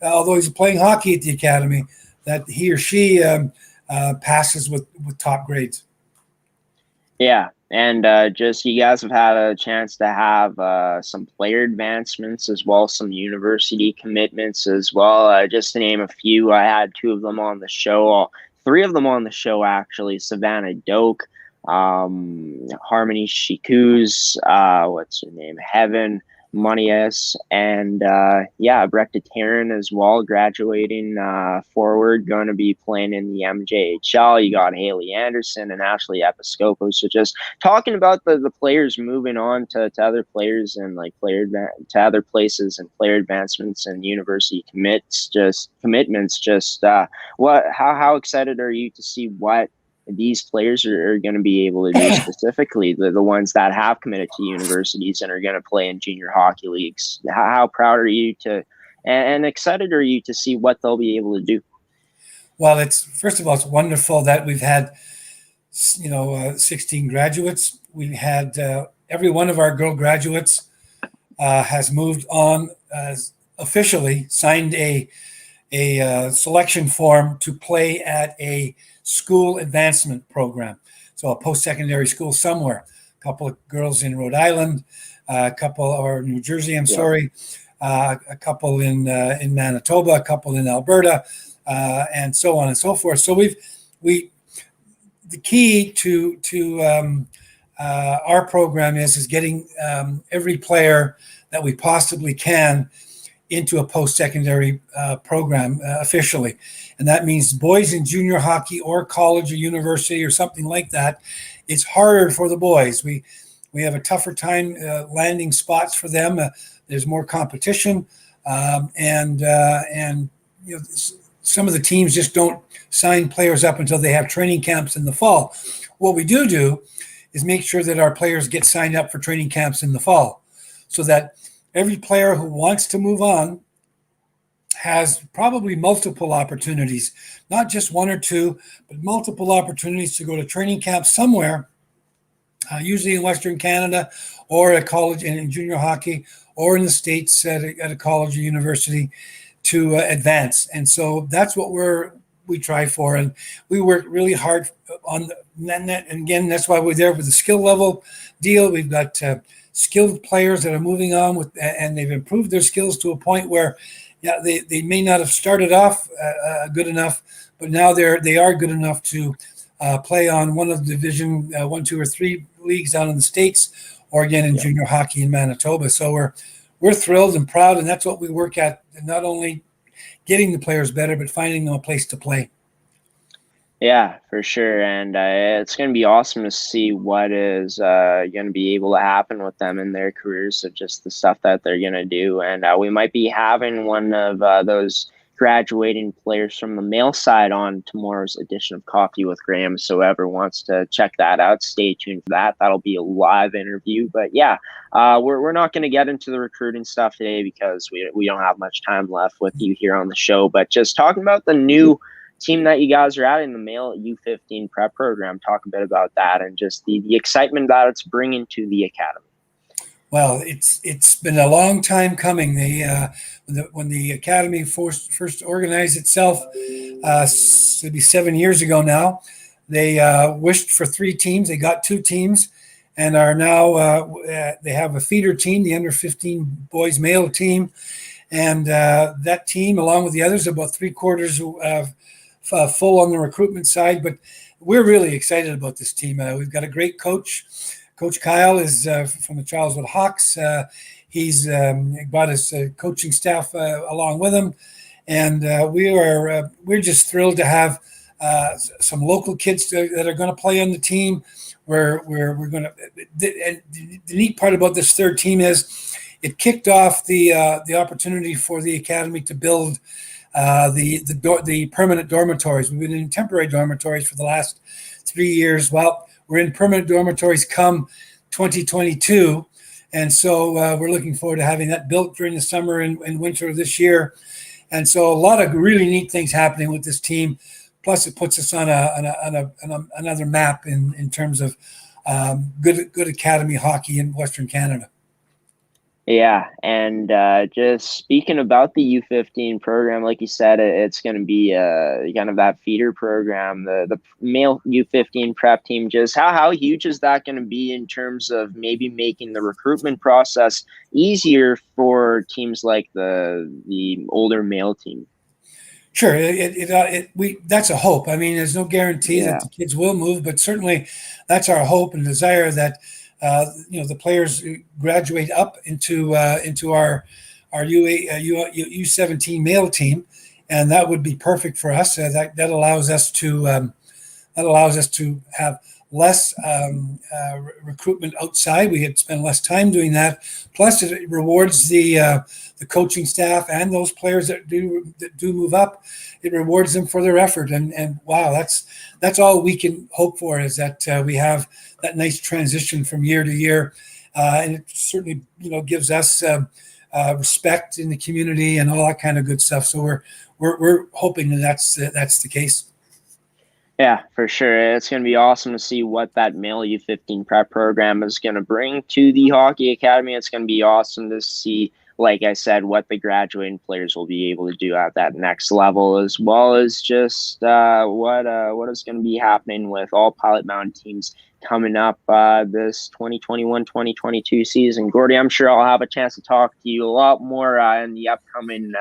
although he's playing hockey at the academy, that he or she passes with top grades. Yeah. And just you guys have had a chance to have some player advancements as well, some university commitments as well. Just to name a few, I had 2 of them on the show, 3 of them on the show actually. Savannah Doak, Harmony Shikuz, what's her name? Heaven Monias, and Brecta Taryn as well, graduating forward, going to be playing in the MJHL. You got Haley Anderson and Ashley Episcopo. So just talking about the players moving on to other players and to other places and player advancements and university commitments. How excited are you to see what these players are going to be able to do specifically, the ones that have committed to universities and are going to play in junior hockey leagues? How proud are you and excited are you to see what they'll be able to do? Well, first of all, it's wonderful that we've had 16 graduates. We had every one of our girl graduates has moved on, officially signed a selection form to play at a school advancement program, so a post-secondary school somewhere. A couple of girls in Rhode Island, or New Jersey, a couple in Manitoba, a couple in Alberta, and so on and so forth. So the key to our program is getting every player that we possibly can into a post-secondary program officially. And that means boys in junior hockey or college or university or something like that. It's harder for the boys. We have a tougher time landing spots for them. There's more competition. And some of the teams just don't sign players up until they have training camps in the fall. What we do is make sure that our players get signed up for training camps in the fall, so that every player who wants to move on has probably multiple opportunities, not just 1 or 2, but multiple opportunities to go to training camp somewhere, usually in Western Canada or at college and in junior hockey, or in the States at a college or university to advance. And so that's what we try for. And we work really hard on that. And again, that's why we're there with the skill level deal. We've got skilled players that are moving on and they've improved their skills to a point where, they may not have started off good enough, but now they are good enough to play on one of the Division 1, 2, or 3 leagues down in the States, or again in junior hockey in Manitoba. So we're thrilled and proud, and that's what we work at, not only getting the players better, but finding them a place to play. Yeah, for sure. And it's going to be awesome to see what is going to be able to happen with them in their careers, of just the stuff that they're going to do. And we might be having one of those graduating players from the male side on tomorrow's edition of Coffee with Graeme. So whoever wants to check that out, stay tuned for that. That'll be a live interview. But yeah, we're not going to get into the recruiting stuff today because we don't have much time left with you here on the show. But just talking about the new team that you guys are at in the male U15 prep program. Talk a bit about that and just the excitement that it's bringing to the academy. Well, it's been a long time coming. When the academy first organized itself, it'll be 7 years ago now. They wished for 3 teams. They got 2 teams, and are now they have a feeder team, the under 15 boys male team, and that team, along with the others, about 3/4 full on the recruitment side. But we're really excited about this team. We've got a great coach. Coach Kyle is from the Charleswood Hawks. He's brought his coaching staff along with him, and we're just thrilled to have some local kids that are going to play on the team. We're going to. And the neat part about this third team is it kicked off the opportunity for the academy to build the permanent dormitories. We've been in temporary dormitories for the last 3 years. Well, we're in permanent dormitories come 2022. And so we're looking forward to having that built during the summer and winter of this year. And so a lot of really neat things happening with this team. Plus, it puts us on another map in terms of good academy hockey in Western Canada. Yeah, and just speaking about the U15 program, like you said, it's going to be kind of that feeder program, the male U15 prep team. Just how huge is that going to be in terms of maybe making the recruitment process easier for teams like the older male team? Sure, that's a hope. I mean, there's no guarantee that the kids will move, but certainly that's our hope and desire that the players graduate up into our U17 male team, and that would be perfect for us. That allows us to have less recruitment outside. We had spent less time doing that. Plus, it rewards the coaching staff and those players that do move up. It rewards them for their effort. And wow, that's all we can hope for, is that we have that nice transition from year to year, and it certainly gives us respect in the community and all that kind of good stuff. So we're hoping that's the case. Yeah, for sure. It's going to be awesome to see what that male U15 prep program is going to bring to the hockey academy. It's going to be awesome to see, like I said, what the graduating players will be able to do at that next level, as well as just what is going to be happening with all Pilot Mountain teams coming up this 2021-2022 season. Gordie, I'm sure I'll have a chance to talk to you a lot more in the upcoming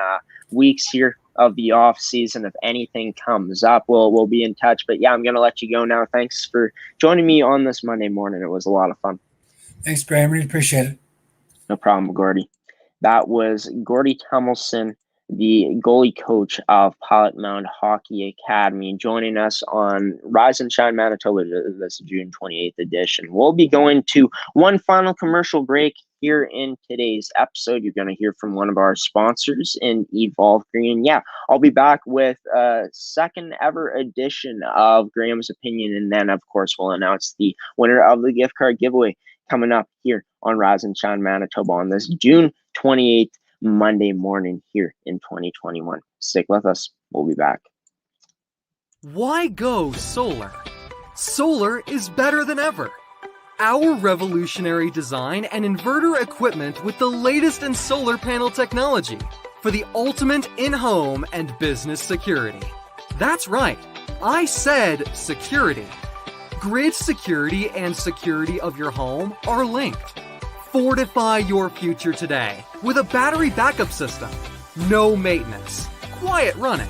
weeks here of the off season. If anything comes up, we'll be in touch. But yeah, I'm going to let you go now. Thanks for joining me on this Monday morning. It was a lot of fun. Thanks, Graeme. Really appreciate it. No problem, Gordie. That was Gordie Tumilson, the goalie coach of Pilot Mound Hockey Academy, joining us on Rise and Shine Manitoba, this June 28th edition. We'll be going to one final commercial break here in today's episode. You're going to hear from one of our sponsors in Evolve Green. Yeah, I'll be back with a second ever edition of Graham's Opinion, and then, of course, we'll announce the winner of the gift card giveaway coming up here on Rise and Shine Manitoba on this June 28th Monday morning here in 2021. Stick with us. We'll be back. Why go solar? Solar is better than ever. Our revolutionary design and inverter equipment with the latest in solar panel technology for the ultimate in-home and business security. That's right, I said security. Grid security and security of your home are linked. Fortify your future today with a battery backup system. No maintenance, quiet running.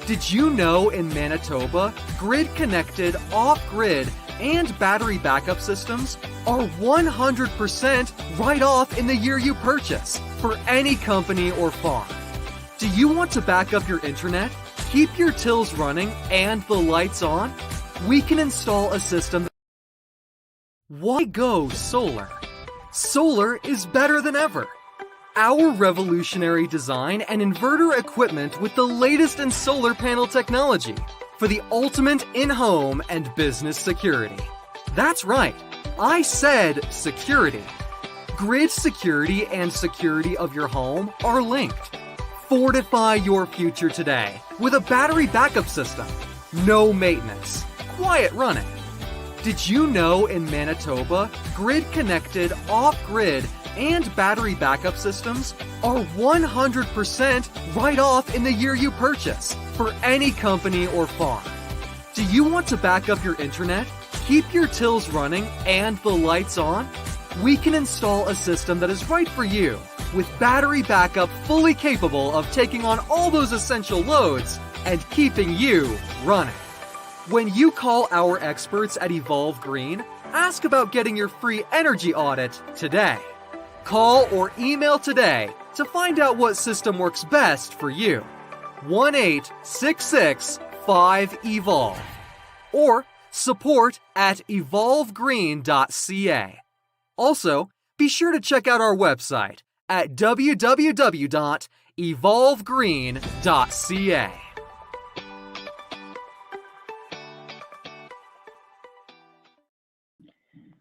Did you know in Manitoba, grid-connected, off-grid, and battery backup systems are 100% right off in the year you purchase for any company or farm? Do you want to back up your internet, keep your tills running, and the lights on? We can install a system. Why go solar? Solar is better than ever. Our revolutionary design and inverter equipment with the latest in solar panel technology for the ultimate in-home and business security. That's right, I said security. Grid security and security of your home are linked. Fortify your future today with a battery backup system. No maintenance. Quiet running. Did you know in Manitoba, grid-connected, off-grid, and battery backup systems are 100% right off in the year you purchase for any company or farm? Do you want to back up your internet, keep your tills running, and the lights on? We can install a system that is right for you, with battery backup fully capable of taking on all those essential loads and keeping you running. When you call our experts at Evolve Green, ask about getting your free energy audit today. Call or email today to find out what system works best for you. 1-866-5EVOLVE or support@evolvegreen.ca. Also, be sure to check out our website at www.evolvegreen.ca.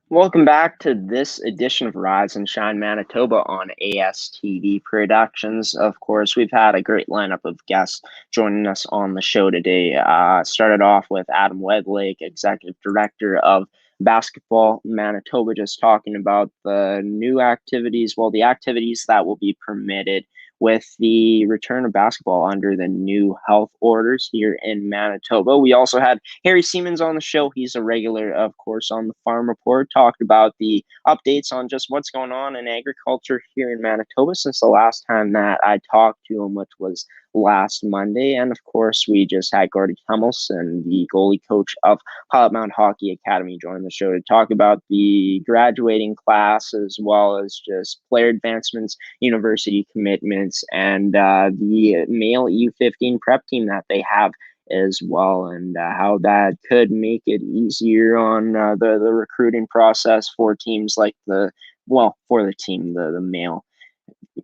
Welcome back to this edition of Rise and Shine Manitoba on ASTV Productions. Of course, we've had a great lineup of guests joining us on the show today. Started off with Adam Wedlake, Executive Director of Basketball Manitoba, just talking about the new activities, the activities that will be permitted with the return of basketball under the new health orders here in Manitoba. We also had Harry Siemens on the show. He's a regular, of course, on the Farm Report, talked about the updates on just what's going on in agriculture here in Manitoba since the last time that I talked to him, which was last Monday. And of course, we just had Gordie Tumilson, the goalie coach of Pilot Mound Hockey Academy, join the show to talk about the graduating class as well as just player advancements, university commitments, and the male U15 prep team that they have as well, and how that could make it easier on the recruiting process for teams like the male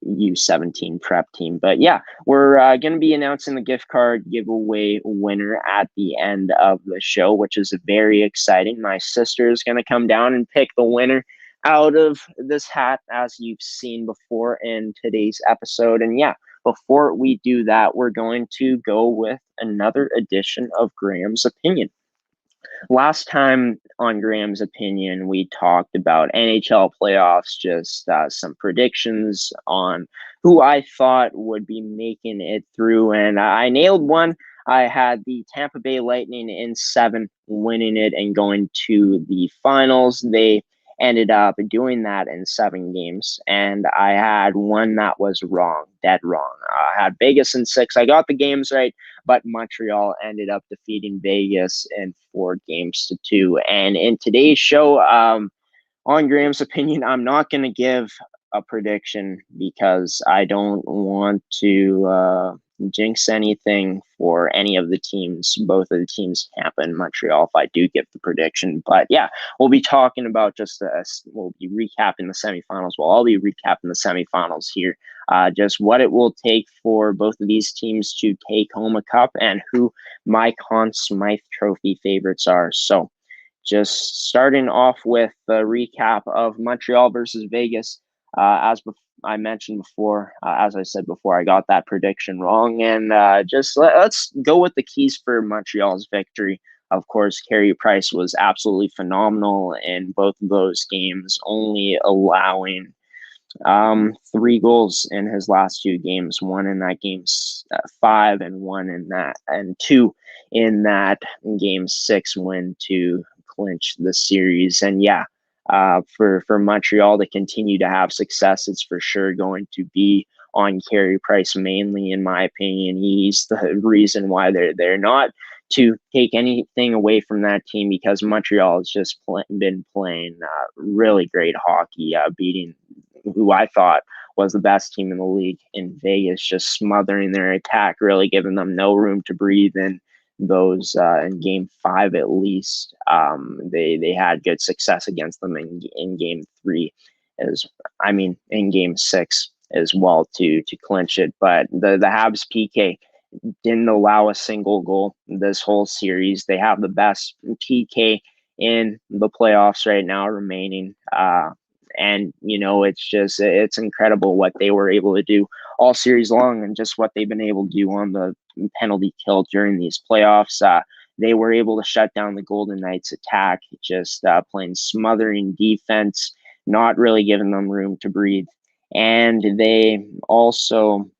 U17 prep team. But yeah, we're going to be announcing the gift card giveaway winner at the end of the show, which is very exciting. My sister is going to come down and pick the winner out of this hat, as you've seen before in today's episode. And yeah, before we do that, we're going to go with another edition of Graeme's Opinion. Last time on Graeme's Opinion, we talked about NHL playoffs, just some predictions on who I thought would be making it through, and I nailed one. I had the Tampa Bay Lightning in 7 winning it and going to the finals. They ended up doing that in 7 games, and I had one that was wrong, dead wrong. I had Vegas in 6. I got the games right, but Montreal ended up defeating Vegas in 4 games to 2. And in today's show, on Graeme's Opinion, I'm not going to give a prediction because I don't want to jinx anything for any of the teams, both of the teams, Tampa and Montreal, if I do give the prediction. But yeah, we'll be talking about we'll be recapping the semifinals. Well, I'll be recapping the semifinals here, just what it will take for both of these teams to take home a cup and who my Conn Smythe Trophy favorites are. So just starting off with the recap of Montreal versus Vegas. As I mentioned before, as I said before, I got that prediction wrong. And let's go with the keys for Montreal's victory. Of course, Carey Price was absolutely phenomenal in both of those games, only allowing 3 goals in his last 2 games, 1 in that game 5 and 2 in that game 6 win to clinch the series. And yeah, for Montreal to continue to have success, it's for sure going to be on Carey Price mainly, in my opinion. He's the reason why they're there. Not to take anything away from that team, because Montreal has just been playing really great hockey, beating who I thought was the best team in the league in Vegas, just smothering their attack, really giving them no room to breathe in those in game 5 at least. They had good success against them in game 3 in game 6 as well to clinch it. But the Habs PK didn't allow a single goal this whole series. They have the best PK in the playoffs right now remaining. And, it's incredible what they were able to do all series long and just what they've been able to do on the penalty kill during these playoffs. They were able to shut down the Golden Knights attack, just playing smothering defense, not really giving them room to breathe. And they also,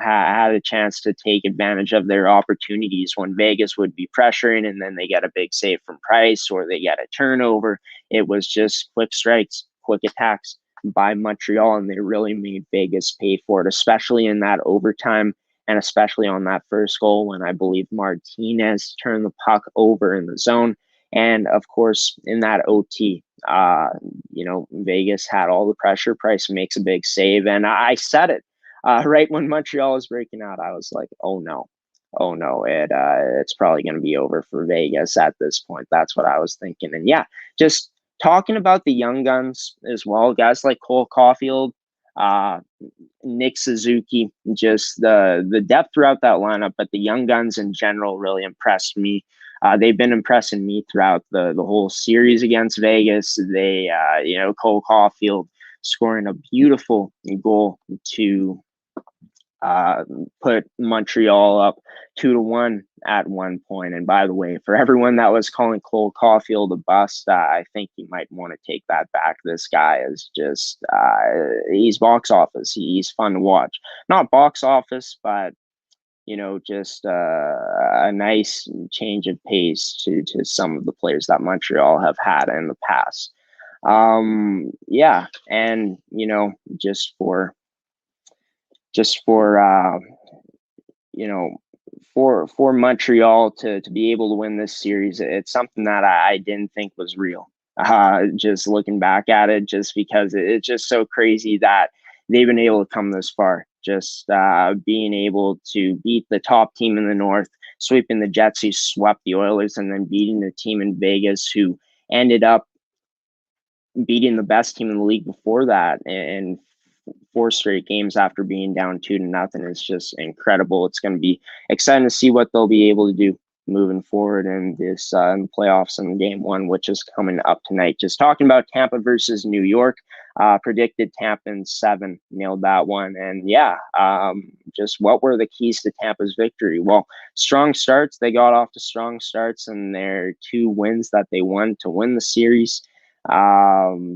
had a chance to take advantage of their opportunities when Vegas would be pressuring and then they get a big save from Price or they get a turnover. It was just quick strikes, quick attacks by Montreal, and they really made Vegas pay for it, especially in that overtime and especially on that first goal when I believe Martinez turned the puck over in the zone. And of course, in that OT, Vegas had all the pressure. Price makes a big save. And I said it right when Montreal was breaking out. I was like, oh no, it's probably going to be over for Vegas at this point. That's what I was thinking. And yeah, just talking about the young guns as well, guys like Cole Caulfield, Nick Suzuki, just the depth throughout that lineup, but the young guns in general really impressed me. They've been impressing me throughout the whole series against Vegas. They, Cole Caulfield scoring a beautiful goal to put Montreal up 2-1 at one point. And by the way, for everyone that was calling Cole Caulfield a bust, I think you might want to take that back. This guy is just, he's box office. He's fun to watch. Not box office, but, just a nice change of pace to some of the players that Montreal have had in the past. Yeah. And, for Montreal to be able to win this series, it's something that I didn't think was real. Just looking back at it, just because it's just so crazy that they've been able to come this far. Just being able to beat the top team in the North, sweeping the Jets who swept the Oilers, and then beating the team in Vegas who ended up beating the best team in the league before that, and 4 straight games after being down 2-0. It's just incredible. It's going to be exciting to see what they'll be able to do moving forward in this in the playoffs in game 1, which is coming up tonight. Just talking about Tampa versus New York, predicted Tampa in 7, nailed that one. And yeah, just what were the keys to Tampa's victory? Well, strong starts. They got off to strong starts in their 2 wins that they won to win the series.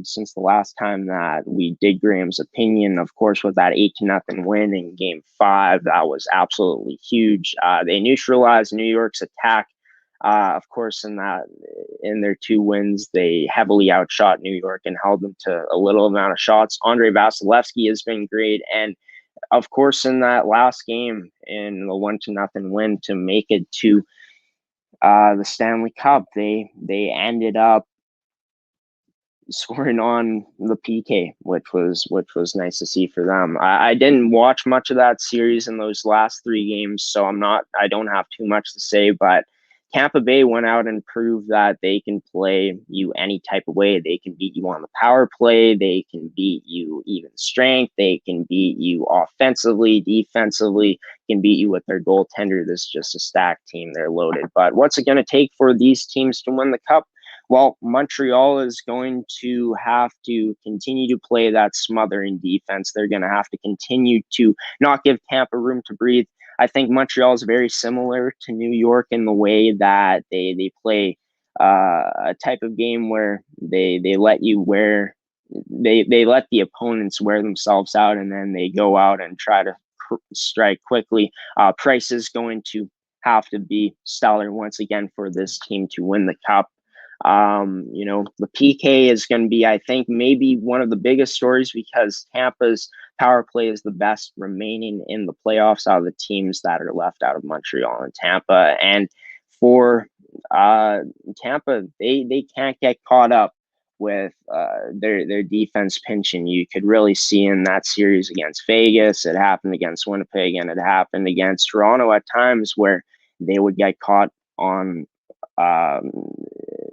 Since the last time that we did Graham's opinion, of course, with that 8-0 win in game 5, that was absolutely huge. They neutralized New York's attack. Of course, in their 2 wins, they heavily outshot New York and held them to a little amount of shots. Andrei Vasilevsky has been great. And of course, in that last game, in the 1-0 win to make it to the Stanley Cup, they ended up scoring on the PK, which was nice to see for them. I didn't watch much of that series in those last 3 games, so I don't have too much to say, but Tampa Bay went out and proved that they can play you any type of way. They can beat you on the power play. They can beat you even strength. They can beat you offensively, defensively, can beat you with their goaltender. This is just a stacked team. They're loaded. But what's it going to take for these teams to win the Cup? Well, Montreal is going to have to continue to play that smothering defense. They're going to have to continue to not give Tampa room to breathe. I think Montreal is very similar to New York in the way that they play a type of game where they let the opponents wear themselves out, and then they go out and try to strike quickly. Price is going to have to be stellar once again for this team to win the Cup. The PK is going to be, I think, maybe one of the biggest stories, because Tampa's power play is the best remaining in the playoffs out of the teams that are left out of Montreal and Tampa. And for Tampa, they can't get caught up with their defense pinching. You could really see in that series against Vegas, it happened against Winnipeg, and it happened against Toronto at times, where they would get caught on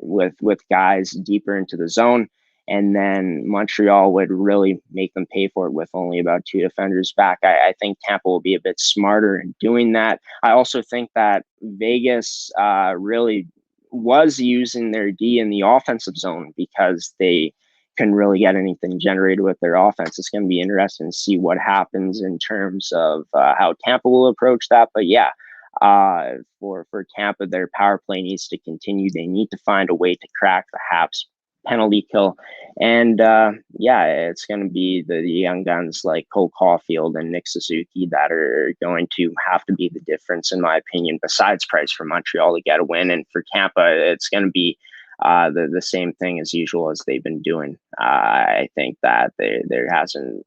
with guys deeper into the zone, and then Montreal would really make them pay for it with only about 2 defenders back. I think Tampa will be a bit smarter in doing that. I also think that Vegas really was using their D in the offensive zone, because they couldn't really get anything generated with their offense. It's going to be interesting to see what happens in terms of how Tampa will approach that. But yeah, for Tampa, their power play needs to continue. They need to find a way to crack the Habs penalty kill. And yeah, it's going to be the young guns like Cole Caulfield and Nick Suzuki that are going to have to be the difference, in my opinion, besides Price for Montreal to get a win. And for Tampa, it's going to be the same thing as usual as they've been doing. I think that there hasn't,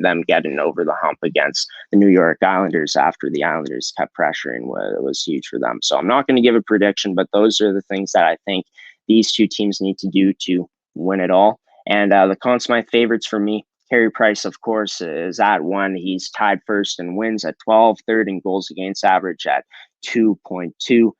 them getting over the hump against the New York Islanders after the Islanders kept pressuring was huge for them. So I'm not going to give a prediction, but those are the things that I think these two teams need to do to win it all. And the Conn Smythe favorites for me, Carey Price, of course, is at 1. He's tied first in wins at 12, third in goals against average at 2.2.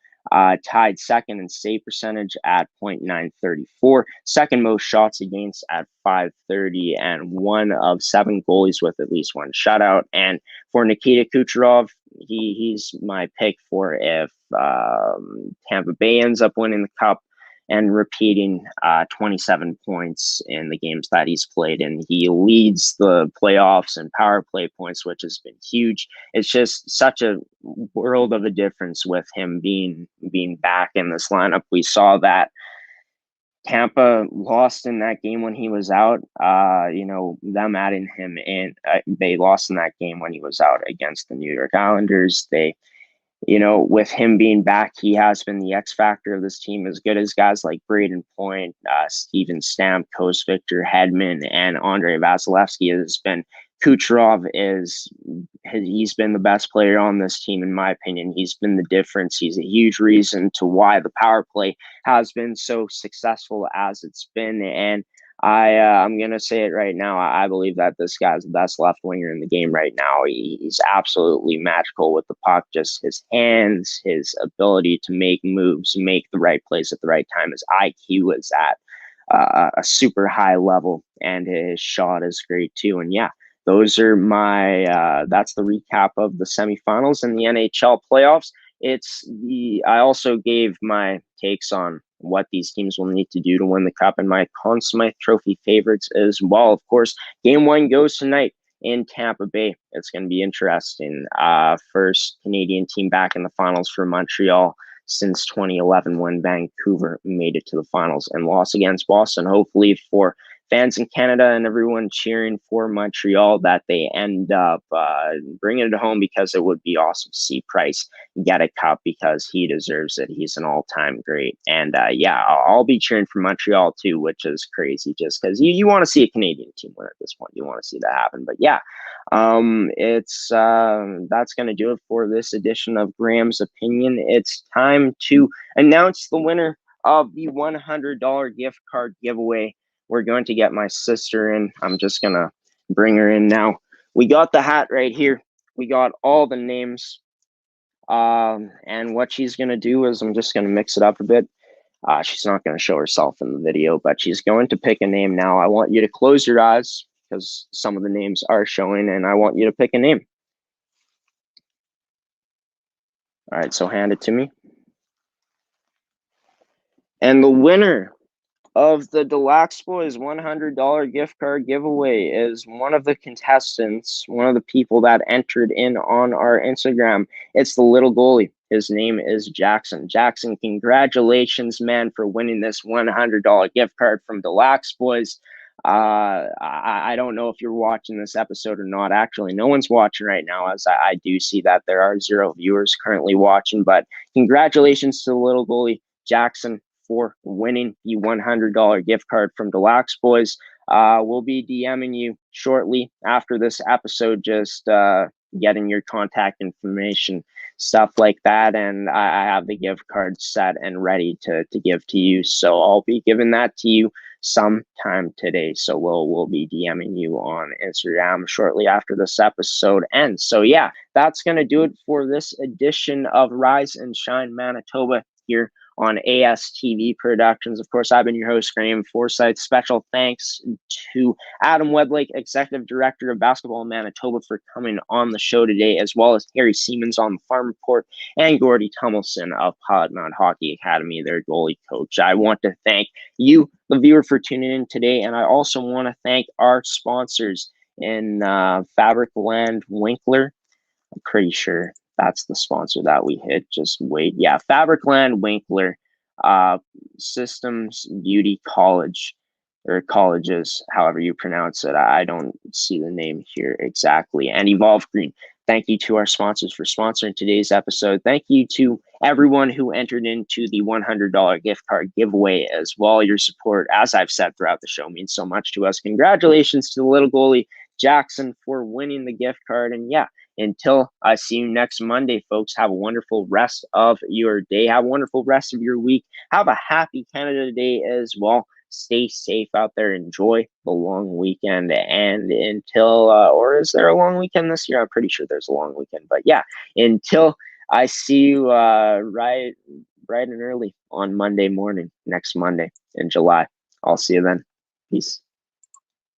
Tied second in save percentage at .934, second most shots against at 530, and one of 7 goalies with at least one shutout. And for Nikita Kucherov, he's my pick for if Tampa Bay ends up winning the Cup and repeating 27 points in the games that he's played in. He leads the playoffs in power play points, which has been huge. It's just such a world of a difference with him being back in this lineup. We saw that Tampa lost in that game when he was out. Them adding him in, they lost in that game when he was out against the New York Islanders. With him being back, he has been the X factor of this team, as good as guys like Braden Point, Steven Stamkos, Victor Hedman, and Andrei Vasilevsky has been. Kucherov he's been the best player on this team, in my opinion. He's been the difference. He's a huge reason to why the power play has been so successful as it's been. And I'm going to say it right now. I believe that this guy's the best left winger in the game right now. He's absolutely magical with the puck. Just his hands, his ability to make moves, make the right plays at the right time. His IQ is at a super high level, and his shot is great too. And yeah, those are that's the recap of the semifinals and the NHL playoffs. I also gave my takes on what these teams will need to do to win the Cup, and my Conn Smythe Trophy favorites as well. Of course, Game 1 goes tonight in Tampa Bay. It's going to be interesting. First Canadian team back in the finals for Montreal since 2011, when Vancouver made it to the finals and lost against Boston. Hopefully for fans in Canada and everyone cheering for Montreal, that they end up bringing it home, because it would be awesome to see Price get a cup, because he deserves it. He's an all-time great. And yeah, I'll be cheering for Montreal too, which is crazy, just because you want to see a Canadian team win at this point. You want to see that happen. But yeah, that's going to do it for this edition of Graham's Opinion. It's time to announce the winner of the $100 gift card giveaway. We're going to get my sister in. I'm just going to bring her in now. We got the hat right here. We got all the names. And what she's going to do is I'm just going to mix it up a bit. She's not going to show herself in the video, but she's going to pick a name now. I want you to close your eyes, because some of the names are showing, and I want you to pick a name. All right, so hand it to me. And the winner of the DelaxBoys $100 gift card giveaway is one of the contestants, one of the people that entered in on our Instagram. It's the little goalie. His name is Jackson. Jackson, congratulations, man, for winning this $100 gift card from DelaxBoys. I don't know if you're watching this episode or not. Actually, no one's watching right now, as I do see that there are 0 viewers currently watching. But congratulations to the little goalie, Jackson, for winning the $100 gift card from DelaxBoys. We'll be DMing you shortly after this episode, just getting your contact information, stuff like that. And I have the gift card set and ready to give to you. So I'll be giving that to you sometime today. So we'll be DMing you on Instagram shortly after this episode ends. So yeah, that's going to do it for this edition of Rise and Shine Manitoba here on ASTV Productions. Of course, I've been your host, Graeme Forsythe. Special thanks to Adam Wedlake, Executive Director of Basketball in Manitoba, for coming on the show today, as well as Harry Siemens on the Farm Report and Gordie Tumilson of Pilot Mount Hockey Academy, their goalie coach. I want to thank you, the viewer, for tuning in today, and I also want to thank our sponsors in Fabricland Winkler. I'm pretty sure that's the sponsor that we hit. Just wait. Yeah, Fabricland Winkler Systems Beauty College, or colleges, however you pronounce it. I don't see the name here exactly. And Evolve Green. Thank you to our sponsors for sponsoring today's episode. Thank you to everyone who entered into the $100 gift card giveaway as well. Your support, as I've said throughout the show, means so much to us. Congratulations to the little goalie Jackson for winning the gift card. And yeah, until I see you next Monday, folks, have a wonderful rest of your day. Have a wonderful rest of your week. Have a happy Canada Day as well. Stay safe out there. Enjoy the long weekend. And until, or is there a long weekend this year? I'm pretty sure there's a long weekend. But yeah, until I see you bright and early on Monday morning, next Monday in July. I'll see you then. Peace.